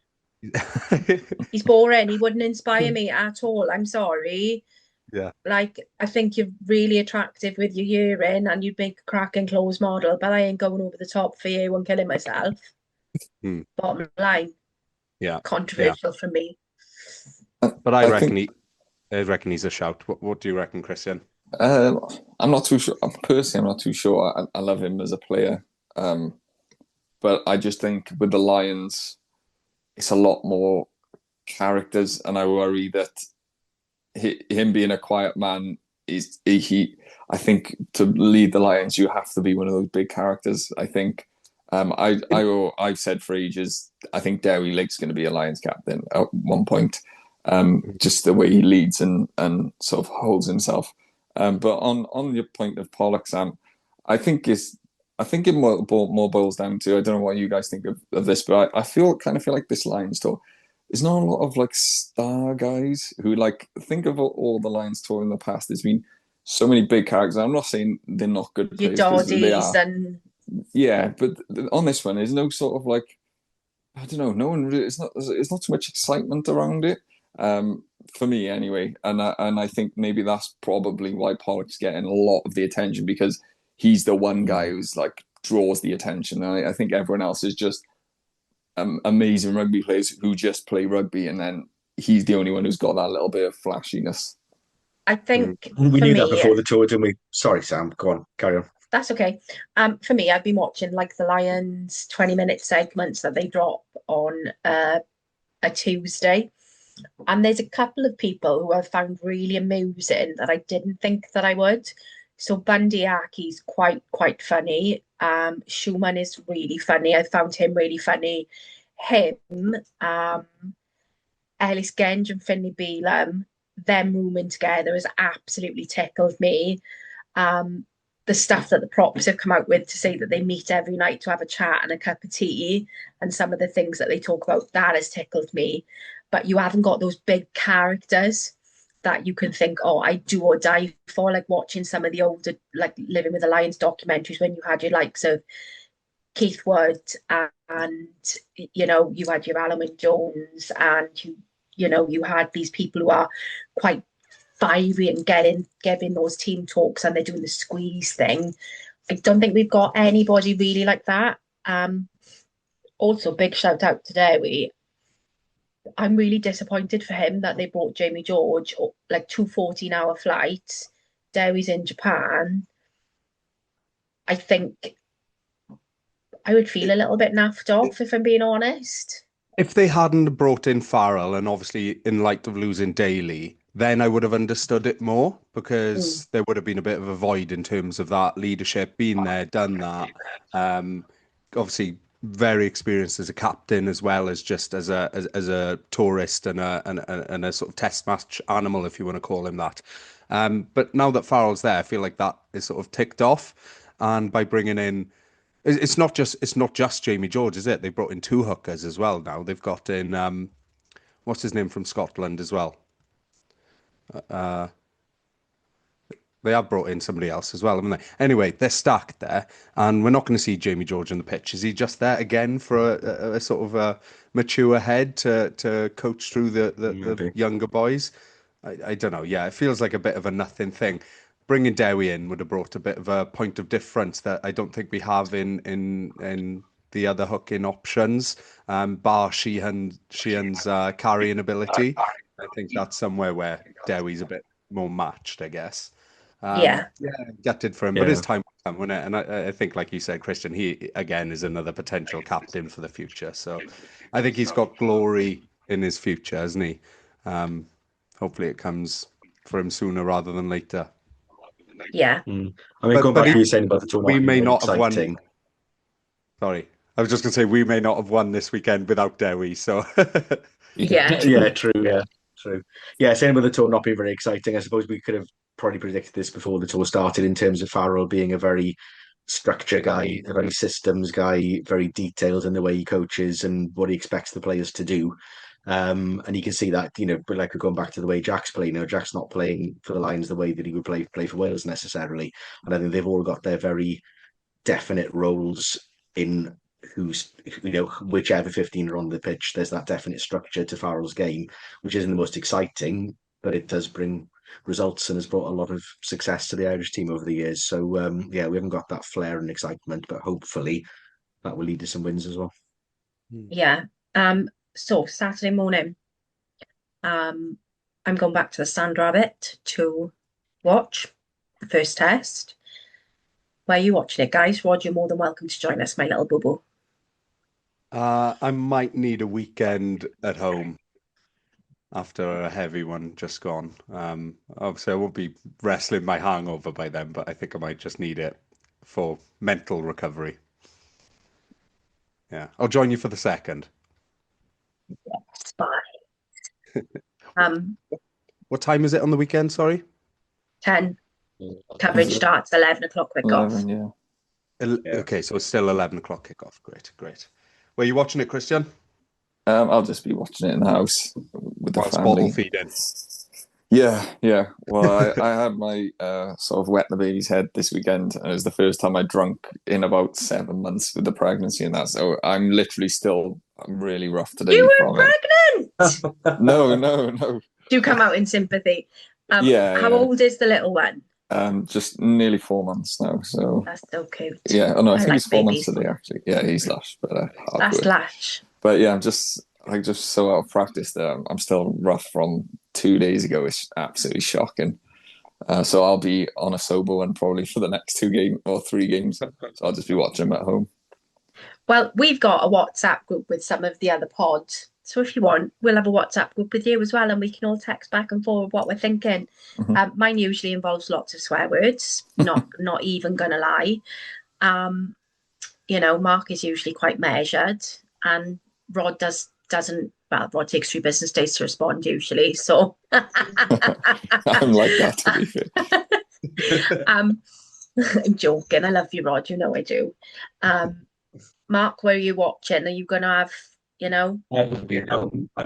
A: He's boring. He wouldn't inspire me at all. I'm sorry.
B: yeah.
A: Like, I think you're really attractive with your urine and you'd make a cracking clothes model, but I ain't going over the top for you and killing myself.
B: Hmm.
A: Bottom line,
B: Yeah.
A: controversial for me.
B: But I reckon
D: think,
B: I reckon he's a shout. What do you reckon, Christian?
D: I'm not too sure. Personally, I'm not too sure. I love him as a player, but I just think with the Lions, it's a lot more characters, and I worry that him being a quiet man is he. I think to lead the Lions, you have to be one of those big characters. I think. I've said for ages, I think Derry Lake's going to be a Lions captain at one point. Just the way he leads and sort of holds himself. But on your point of Pollock, Sam, I think it more boils down to, I don't know what you guys think of this, but I kind of feel like this Lions tour is not a lot of like star guys who, like, think of all the Lions tour in the past. There's been so many big characters. I'm not saying they're not good
A: Your
D: players, because they
A: Doddies
D: are.
A: and
D: Yeah, but on this one, there's no sort of like, I don't know. No one really. It's not too much excitement around it. For me anyway, and I think maybe that's probably why Pollock's getting a lot of the attention, because he's the one guy who's like draws the attention. And I think everyone else is just amazing rugby players who just play rugby, and then he's the only one who's got that little bit of flashiness.
A: I think
C: We
A: for
C: knew that
A: me,
C: before the tour, didn't we? Sorry, Sam. Go on, carry on.
A: that's okay. For me, I've been watching like the Lions 20-minute segments that they drop on a Tuesday. And there's a couple of people who I've found really amusing that I didn't think that I would. So Bundy Aki's quite funny. Schumann is really funny. I found him really funny. Him, um, Ellis Genge and Finley Bealham, them rooming together has absolutely tickled me. The stuff that the props have come out with to say that they meet every night to have a chat and a cup of tea, and some of the things that they talk about, that has tickled me. But you haven't got those big characters that you can think, oh, I do or die for, like watching some of the older, like Living with the Lions documentaries, when you had your likes of Keith Wood and you had your Alan Jones, and you had these people who are quite fiery and giving those team talks, and they're doing the squeeze thing. I don't think we've got anybody really like that. Also, big shout out to Derry. I'm really disappointed for him that they brought Jamie George, like 2 14-hour flights. Derry's in Japan. I think I would feel a little bit naffed off, if I'm being honest.
B: If they hadn't brought in Farrell, and obviously in light of losing Daly, then I would have understood it more, because there would have been a bit of a void in terms of that leadership, been there, done that. Obviously, very experienced as a captain, as well as just as a tourist and a sort of test match animal, if you want to call him that. But now that Farrell's there, I feel like that is sort of ticked off, and by bringing in. It's not just Jamie George, is it? They brought in 2 hookers as well now. They've got in what's his name from Scotland as well. They have brought in somebody else as well, haven't they? Anyway, they're stacked there, and we're not going to see Jamie George on the pitch. Is he just there again for a sort of a mature head to coach through the younger boys? I don't know. Yeah, it feels like a bit of a nothing thing. Bringing Dewi in would have brought a bit of a point of difference that I don't think we have in the other hooking options. Bar Sheehan's carrying ability. I think that's somewhere where Dewi's a bit more matched, I guess.
A: Yeah.
B: Yeah, gutted for him, but his time will come, won't it? And I think, like you said, Christian, he again is another potential captain for the future. So I think he's got glory in his future, hasn't he? Hopefully it comes for him sooner rather than later.
A: Yeah.
C: I mean, going back to what you were saying about the tour,
B: we may not have
C: exciting.
B: won. Sorry, I was just going to say we may not have won this weekend without Dewi. So
A: Yeah.
C: Yeah, true. Yeah, true. Yeah, saying about the tour not being very exciting, I suppose we could have probably predicted this before the tour started, in terms of Farrell being a very structure guy, a very systems guy, very detailed in the way he coaches and what he expects the players to do. And you can see that, but like we're going back to the way Jack's playing. Jack's not playing for the Lions the way that he would play for Wales necessarily. And I think they've all got their very definite roles in who's, whichever 15 are on the pitch. There's that definite structure to Farrell's game, which isn't the most exciting, but it does bring results and has brought a lot of success to the Irish team over the years. So we haven't got that flair and excitement, but hopefully that will lead to some wins as well.
A: Yeah. So Saturday morning, I'm going back to the Sand Rabbit to watch the first test. Where are you watching it, guys? Rod, you're more than welcome to join us, my little boo-boo.
B: I might need a weekend at home after a heavy one just gone. Obviously, I won't be wrestling my hangover by then, but I think I might just need it for mental recovery. Yeah, I'll join you for the second.
A: Yes, bye.
B: What time is it on the weekend? Sorry,
A: 10. Coverage starts 11 o'clock kickoff.
D: 11, yeah.
B: Okay, so it's still 11 o'clock kickoff. Great. Were you watching it, Christian?
D: I'll just be watching it in the house with the
B: Whilst
D: family.
B: bottle feeding.
D: Yeah. Well, I had my sort of wet the baby's head this weekend, and it was the first time I drunk in about 7 months with the pregnancy and that. So I'm literally I'm really rough today.
A: You were pregnant?
D: No.
A: Do come out in sympathy. How old is the little one?
D: Just nearly 4 months now. So
A: that's so cute.
D: Yeah. Oh no, I think
A: like
D: it's 4
A: babies.
D: months today actually. Yeah, he's Lash, but
A: that's Lash.
D: But yeah, I'm just so out of practice that I'm still rough from 2 days ago. It's absolutely shocking. So I'll be on a sober one probably for the next 2 games or 3 games. So I'll just be watching them at home.
A: Well, we've got a WhatsApp group with some of the other pods. So if you want, we'll have a WhatsApp group with you as well, and we can all text back and forward what we're thinking.
D: Mm-hmm.
A: Mine usually involves lots of swear words, not even gonna lie. Mark is usually quite measured, and Rod doesn't. Well, Rod takes 3 business days to respond usually. So
D: I'm like that, to be fair.
A: I'm joking. I love you, Rod. You know I do. Mark, where are you watching? Are you gonna have?
C: I'm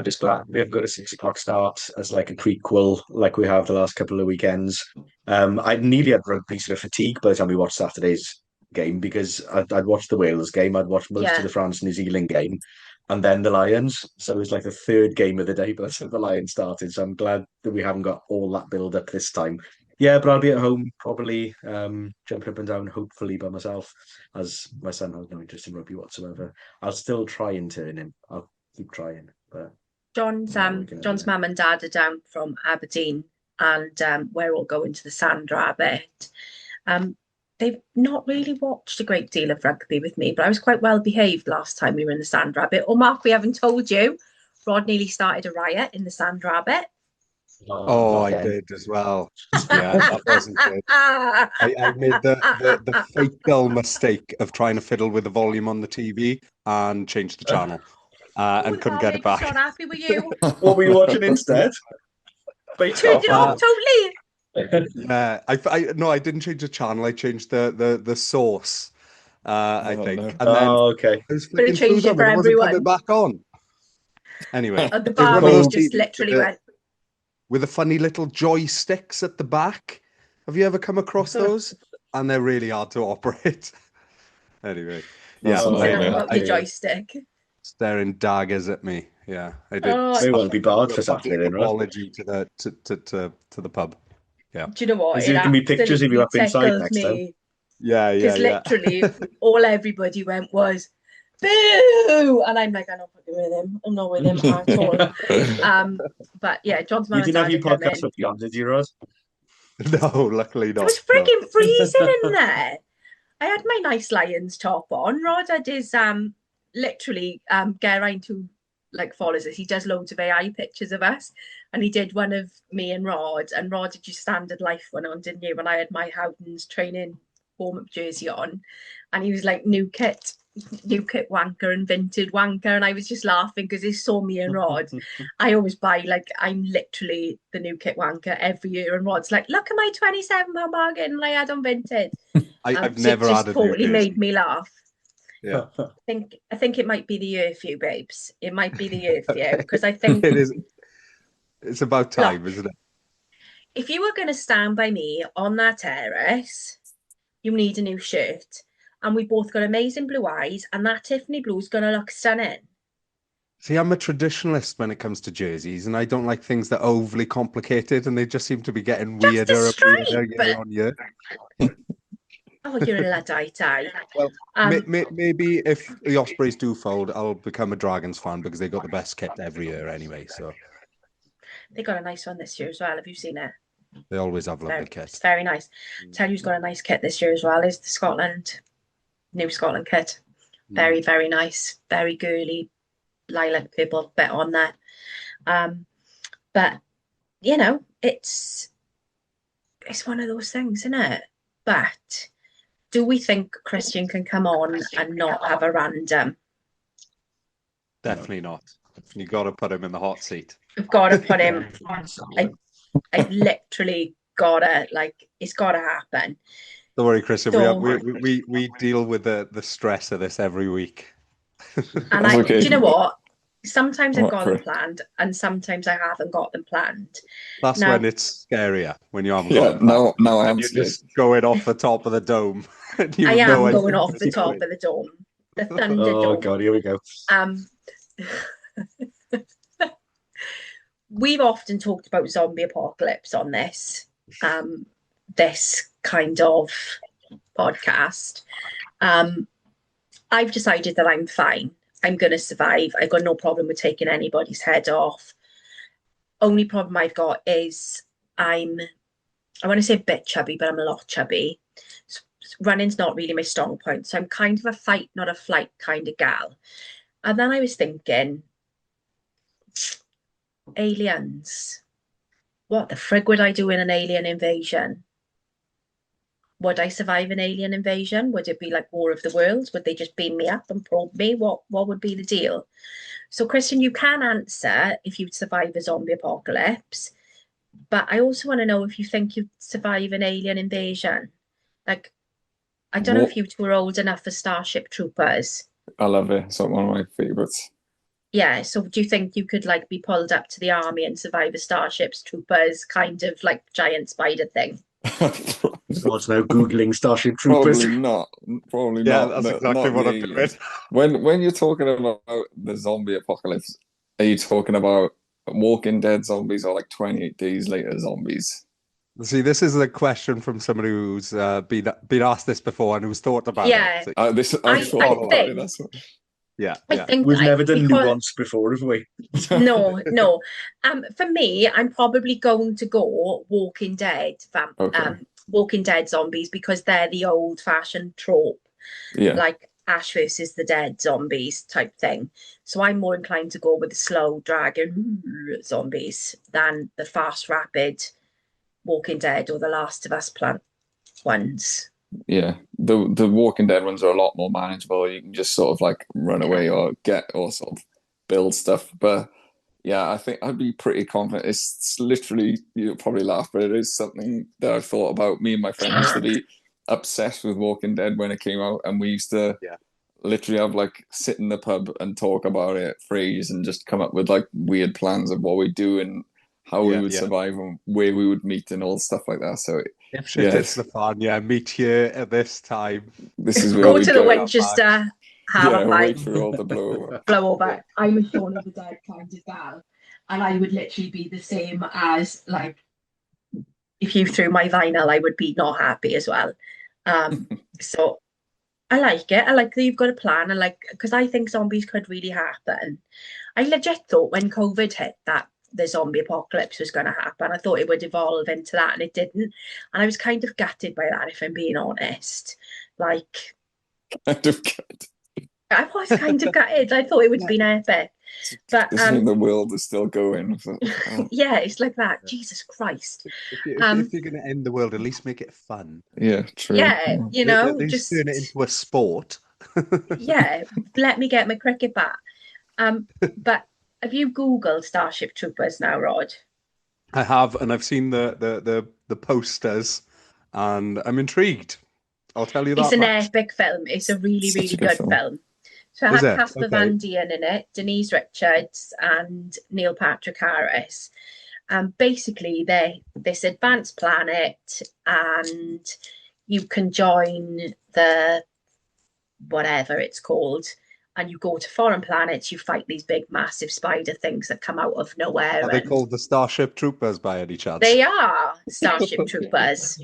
C: just glad we have got a 6 o'clock start as like a prequel, like we have the last couple of weekends. I nearly had rugby sort of fatigue by the time we watched Saturday's game because I'd watched the Wales game, I'd watched most of the France-New Zealand game, and then the Lions. So it was like the 3rd game of the day by the time the Lions started. So I'm glad that we haven't got all that build up this time. Yeah, but I'll be at home probably jumping up and down, hopefully by myself, as my son has no interest in rugby whatsoever. I'll still try and turn him. I'll keep trying. But
A: John's mum and dad are down from Aberdeen, and we're all going to the Sand Rabbit. They've not really watched a great deal of rugby with me, but I was quite well behaved last time we were in the Sand Rabbit. Oh, Mark, we haven't told you, Rod nearly started a riot in the Sand Rabbit.
B: Oh, I did as well. Yeah, that wasn't good. I made the fatal mistake of trying to fiddle with the volume on the TV and change the channel, and couldn't get it back.
A: So happy with you.
C: What were you watching instead?
A: Turned it off totally.
B: Yeah, I didn't change the channel. I changed the source. I think.
C: No.
B: And then
C: okay.
B: I was flicking through them and it wasn't coming back on. Anyway,
A: the barbie just literally went
B: with the funny little joysticks at the back. Have you ever come across those? And they're really hard to operate. Anyway,
A: the joystick
B: staring daggers at me. Yeah, I did.
C: They won't be barred for Saturday then, right?
B: Apology to the pub. Yeah.
A: Do you know what?
C: There can be pictures of you up inside next time.
B: Yeah.
A: Because literally all everybody went was boo, and I'm like, I'm not with him. I'm not with him at all. But yeah, John's mum.
C: You didn't have your podcast with John, did you, Roz?
B: No, luckily not.
A: It was freaking freezing in there. I had my nice Lions top on. Rod had his literally get around to like follows us. He does loads of AI pictures of us, and he did one of me and Rod. And Rod had your standard life one on, didn't you? When I had my Howden's training warm-up jersey on, and he was like new kit wanker and vintage wanker, and I was just laughing because he saw me and Rod. I always buy, like, I'm literally the new kit wanker every year, and Rod's like, look at my £27 bargain I had on vintage.
B: I've never
A: just
B: had a New
A: totally
B: Jersey.
A: made me laugh.
B: Yeah.
A: I think it might be the year for you, babes. It might be the year for you because I think
B: It is. It's about time,
A: look,
B: isn't it?
A: if you were going to stand by me on that terrace, you need a new shirt. And we both got amazing blue eyes, and that Tiffany blue is going to look stunning.
B: See, I'm a traditionalist when it comes to jerseys, and I don't like things that are overly complicated, and they just seem to be getting
A: Just a
B: weirder and weirder
A: stripe.
B: year on year.
A: Oh, you're a Luddite,
B: Well,
A: Um,
B: maybe if the Ospreys do fold, I'll become a Dragons fan because they got the best kit every year anyway. So
A: they got a nice one this year as well. Have you seen it?
B: they always have lovely
A: It's
B: kits.
A: very nice. Tell you who's got a nice kit this year as well is the new Scotland kit. Very, very nice. Very girly, lilac purple bit on there. But you know, it's one of those things, isn't it? But do we think Christian can come on and not have a random?
B: Definitely not. You got to put him in the hot seat.
A: We've got to put him. I literally gotta it's gotta happen.
B: Don't worry, Christian.
A: So,
B: We deal with the stress of this every week.
A: and
D: Okay.
A: do you know what? Sometimes I've
D: What
A: got
D: for?
A: them planned, and sometimes I haven't got them planned.
B: That's
A: Now-
B: when it's scarier when you haven't
D: Yeah,
B: got a plan.
D: now I am
B: You're
D: scared.
B: just going off the top of the dome. And you
A: I
B: have
A: am
B: no idea
A: going off
B: where
A: the
B: you're
A: top
B: going.
A: of the dome, the Thunder
C: Oh
A: Dome.
C: God, here we go.
A: We've often talked about zombie apocalypse on this kind of podcast. I've decided that I'm fine. I'm going to survive. I've got no problem with taking anybody's head off. Only problem I've got is I want to say a bit chubby, but I'm a lot chubby. Running's not really my strong point. So I'm kind of a fight, not a flight kind of gal. And then I was thinking, aliens. What the frig would I do in an alien invasion? Would I survive an alien invasion? Would it be like War of the Worlds? Would they just beam me up and probe me? What would be the deal? So, Christian, you can answer if you'd survive a zombie apocalypse, but I also want to know if you think you'd survive an alien invasion. Like, I don't know if you two are old enough for Starship Troopers.
D: I love it. It's like one of my favourites.
A: Yeah, so do you think you could like be pulled up to the army and survive a Starship Troopers kind of like giant spider thing?
C: What's now Googling Starship Troopers?
D: Probably not. Probably
B: Yeah,
D: not.
B: that's
D: No,
B: exactly
D: not
B: what
D: the
B: I'm doing.
D: aliens. When you're talking about the zombie apocalypse, are you talking about Walking Dead zombies or like 28 Days Later zombies?
B: See, this is a question from somebody who's been asked this before and who's thought about
A: Yeah.
B: it.
D: I thought about
A: think-
D: it. That's what.
B: Yeah,
A: I
B: yeah.
A: think
C: We've never done
A: because-
C: nuance before, have we?
A: No. For me, I'm probably going to go Walking Dead,
D: Okay.
A: Walking Dead zombies because they're the old-fashioned trope,
D: Yeah.
A: like Ash versus the Dead zombies type thing. So I'm more inclined to go with the slow dragon zombies than the fast, rapid Walking Dead or the Last of Us plant ones.
D: Yeah, the Walking Dead ones are a lot more manageable. You can just sort of like run away or sort of build stuff. But yeah, I think I'd be pretty confident. It's literally, you'll probably laugh, but it is something that I've thought about. Me and my friend used to be obsessed with Walking Dead when it came out, and we used to literally have like sit in the pub and talk about it for ages and just come up with like weird plans of what we'd do and how we would survive and where we would meet and all stuff like that. So
B: If shit hits the fan, meet here at this time.
D: this is where
A: Go
D: we
A: to the Winchester, have a
D: wait
A: pint,
D: for all the blow.
A: blow over. I'm a Shaun of the Dead kind of gal, and I would literally be the same as like if you threw my vinyl, I would be not happy as well. So I like it. I like that you've got a plan. I like because I think zombies could really happen. I legit thought when COVID hit that the zombie apocalypse was going to happen. I thought it would evolve into that, and it didn't. And I was kind of gutted by that, if I'm being honest. Like,
D: Kind of good.
A: I was kind of gutted. I thought it would have been epic. But
D: This mean the world is still going. So,
A: yeah, it's like that. Jesus Christ.
B: If you're going to end the world, at least make it fun.
D: yeah, true.
A: Yeah, you know,
B: At least
A: just
B: turn it into a sport.
A: yeah, let me get my cricket bat. But have you Googled Starship Troopers now, Rod?
B: I have, and I've seen the posters, and I'm intrigued. I'll tell you
A: It's
B: that
A: an
B: much.
A: epic film. It's a really,
D: Such
A: really
D: a good
A: good
D: film.
A: film. So it
B: Is
A: had
B: it?
A: Casper
B: Okay.
A: Van Dien in it, Denise Richards, and Neil Patrick Harris. Basically, they're this advanced planet, and you can join the whatever it's called, and you go to foreign planets. You fight these big, massive spider things that come out of nowhere,
B: Are they
A: and
B: called the Starship Troopers by any chance?
A: they are Starship Troopers.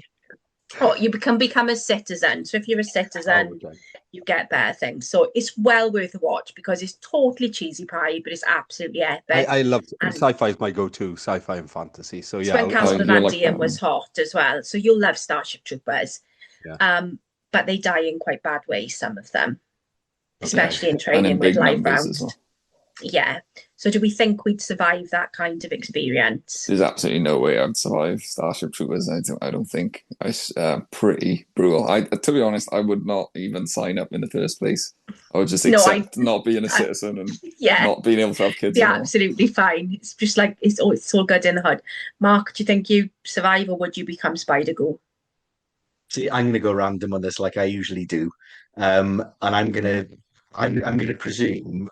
A: Oh, you can become a citizen. So if you're a citizen,
B: Oh, okay.
A: you get better things. So it's well worth a watch because it's totally cheesy pie, but it's absolutely epic.
B: I love
A: And
B: sci-fi is my go-to, sci-fi and fantasy. So
A: it's
B: yeah,
A: when Casper
D: you'll
A: Van
D: like
A: Dien
D: that
A: was
D: one.
A: hot as well. So you'll love Starship Troopers.
B: Yeah.
A: But they die in quite bad ways, some of them, especially in
D: And
A: training
D: in
A: with
D: big
A: live
D: numbers as
A: rounds.
D: well.
A: Yeah. So do we think we'd survive that kind of experience?
D: There's absolutely no way I'd survive Starship Troopers. I don't think. It's pretty brutal. To be honest, I would not even sign up in the first place. I would just
A: No,
D: accept not being a citizen and
A: Yeah,
D: not being able to have kids
A: be
D: anymore.
A: absolutely fine. It's just like it's all good in the hood. Mark, do you think you survive or would you become Spider-Go?
C: See, I'm going to go random on this, like I usually do, and I'm going to presume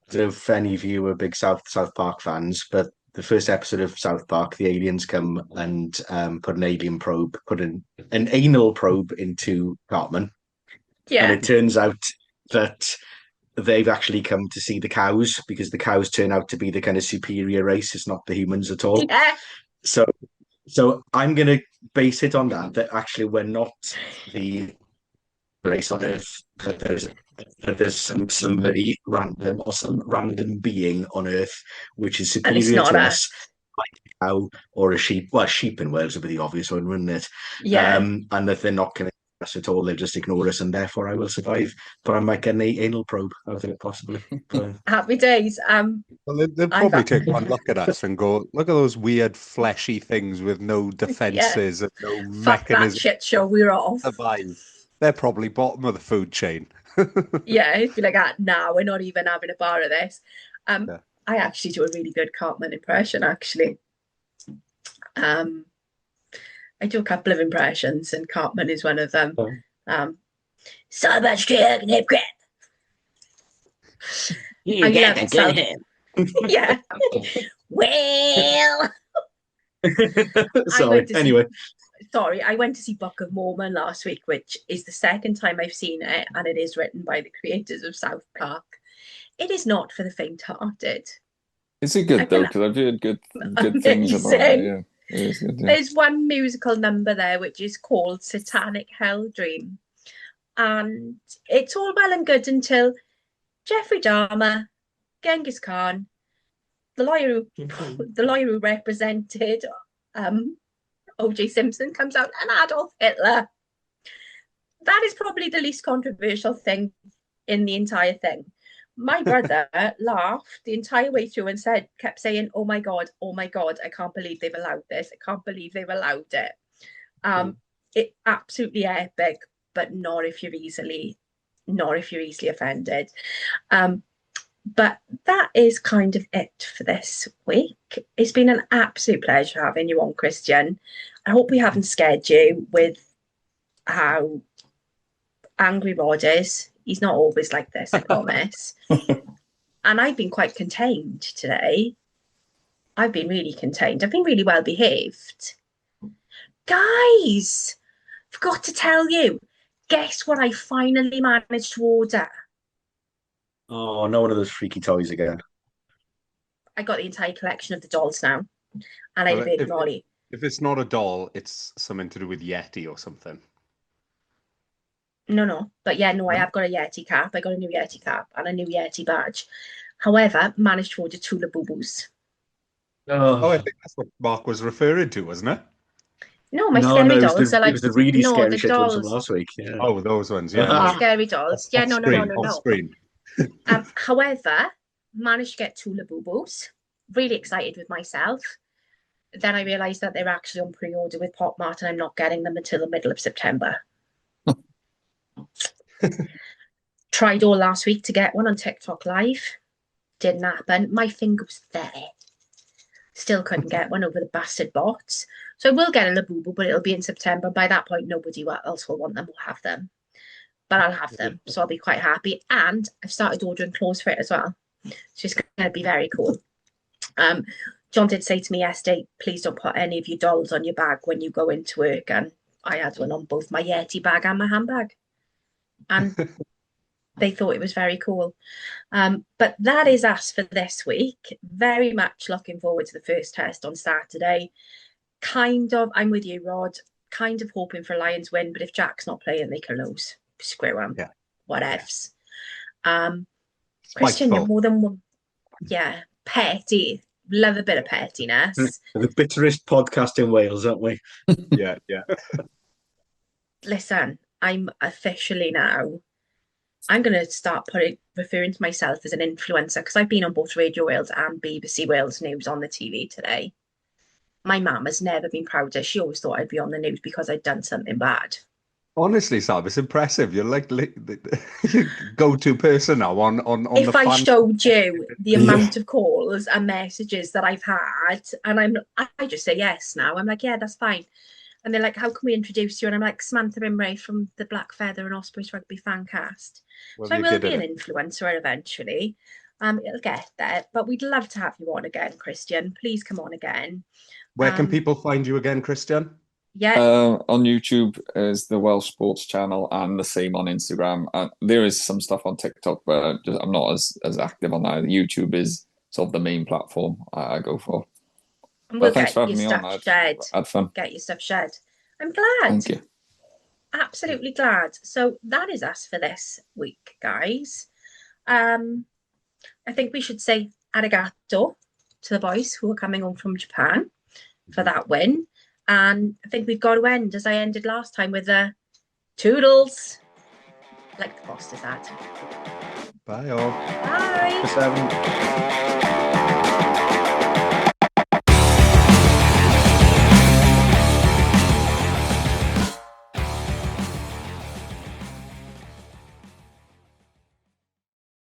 C: that if any of you are big South Park fans, but the first episode of South Park, the aliens come and put an anal probe into Cartman, and
A: Yeah.
C: it turns out that they've actually come to see the cows because the cows turn out to be the kind of superior race. It's not the humans at all.
A: Yeah.
C: So, so I'm going to base it on that actually we're not the race on Earth. That there's somebody random or some random being on Earth which is
A: And it's
C: superior
A: not
C: to
A: us.
C: us, like a cow or a sheep. Well, sheep in Wales would be the obvious one, wouldn't it?
A: Yeah.
C: And that they're not going to us at all. They'll just ignore us, and therefore I will survive. But I might get an anal probe out of it, possibly. But
A: Happy days.
B: Well, they'll
A: I've
B: probably take one look at us and go, look at those weird fleshy things with no
A: yeah.
B: defenses and no
A: Fuck that
B: mechanism
A: shit show. We're off.
B: to survive. They're probably bottom of the food chain.
A: Yeah, it'd be like, nah, we're not even having a bar of this.
B: Yeah.
A: I actually do a really good Cartman impression, actually. I do a couple of impressions, and Cartman is one of them. So much drug, nip grip. I love it. So, yeah. Well,
C: sorry. Anyway,
A: sorry, I went to see Book of Mormon last week, which is the second time I've seen it, and it is written by the creators of South Park. It is not for the faint-hearted.
D: Is it good though? Because I've heard good things about it. Yeah, it is good. Yeah.
A: There's one musical number there which is called Satanic Hell Dream, and it's all well and good until Jeffrey Dahmer, Genghis Khan, the lawyer who represented O.J. Simpson comes out, and Adolf Hitler. That is probably the least controversial thing in the entire thing. My brother laughed the entire way through and kept saying, oh my God, I can't believe they've allowed this. I can't believe they've allowed it. It absolutely epic, but not if you're easily offended. But that is kind of it for this week. It's been an absolute pleasure having you on, Christian. I hope we haven't scared you with how angry Rod is. He's not always like this, I promise. And I've been quite contained today. I've been really contained. I've been really well behaved. Guys, forgot to tell you. Guess what I finally managed to order?
C: oh, no one of those freaky toys again.
A: I got the entire collection of the dolls now. And I had a big nolly.
B: If it's not a doll, it's something to do with Yeti or something.
A: No. But yeah, no, I have got a Yeti cap. I got a new Yeti cap and a new Yeti badge. However, managed to order two Labubus.
B: Oh, I think that's what Mark was referring to, wasn't it?
A: No, my scary dolls are like...
C: It was the really
A: no,
C: scary
A: the
C: shit ones from
A: dolls.
C: last week. Yeah.
B: Oh, those ones,
A: The
B: yeah.
A: scary dolls. Yeah, no.
B: Off screen.
A: However, managed to get two Labubus. Really excited with myself. Then I realised that they're actually on pre-order with Pop Mart and I'm not getting them until the middle of September. Tried all last week to get one on TikTok Live. Didn't happen. My finger was there. Still couldn't get one over the bastard bots. So I will get a Labubu, but it'll be in September. By that point, nobody else will want them or have them. But I'll have them, so I'll be quite happy. And I've started ordering clothes for it as well. So it's going to be very cool. John did say to me yesterday, please don't put any of your dolls on your bag when you go into work. And I had one on both my Yeti bag and my handbag. And they thought it was very cool. But that is us for this week. Very much looking forward to the first test on Saturday. I'm with you, Rod, kind of hoping for Lions win, but if Jack's not playing, they can lose. Screw him.
B: Yeah.
A: Whatevs. Christian, you're more than one. Yeah, petty. Love a bit of pettiness.
C: The bitterest podcast in Wales, aren't we?
B: Yeah.
A: Listen, I'm officially now. I'm going to start referring to myself as an influencer because I've been on both Radio Wales and BBC Wales News on the TV today. My mum has never been prouder. She always thought I'd be on the news because I'd done something bad.
B: Honestly, Sam, it's impressive. You're like go-to person now on
A: if
B: the
A: I
B: fan.
A: Showed you the amount of calls and messages that I've had, and I just say yes now. I'm like, yeah, that's fine. And they're like, how can we introduce you? And I'm like, Samantha Imray from the Black Feather and Ospreys Rugby Fancast.
B: Well,
A: so I will be an influencer eventually. It'll get there, but we'd love to have you on again, Christian. Please come on again.
B: Where can people find you again, Christian?
A: Yeah.
D: On YouTube is the Welsh Sports Channel and the same on Instagram. There is some stuff on TikTok, but I'm not as active on that. YouTube is sort of the main platform I go for.
A: And we'll
D: thanks
A: get
D: for having me
A: your
D: on.
A: stuff shared.
D: Had fun.
A: Get your stuff shared. I'm glad.
D: Thank you.
A: Absolutely glad. So that is us for this week, guys. I think we should say arigato to the boys who are coming home from Japan for that win. And I think we've got to end as I ended last time with a toodles, like the Fosters had.
B: Bye all.
A: Bye.
C: For 7.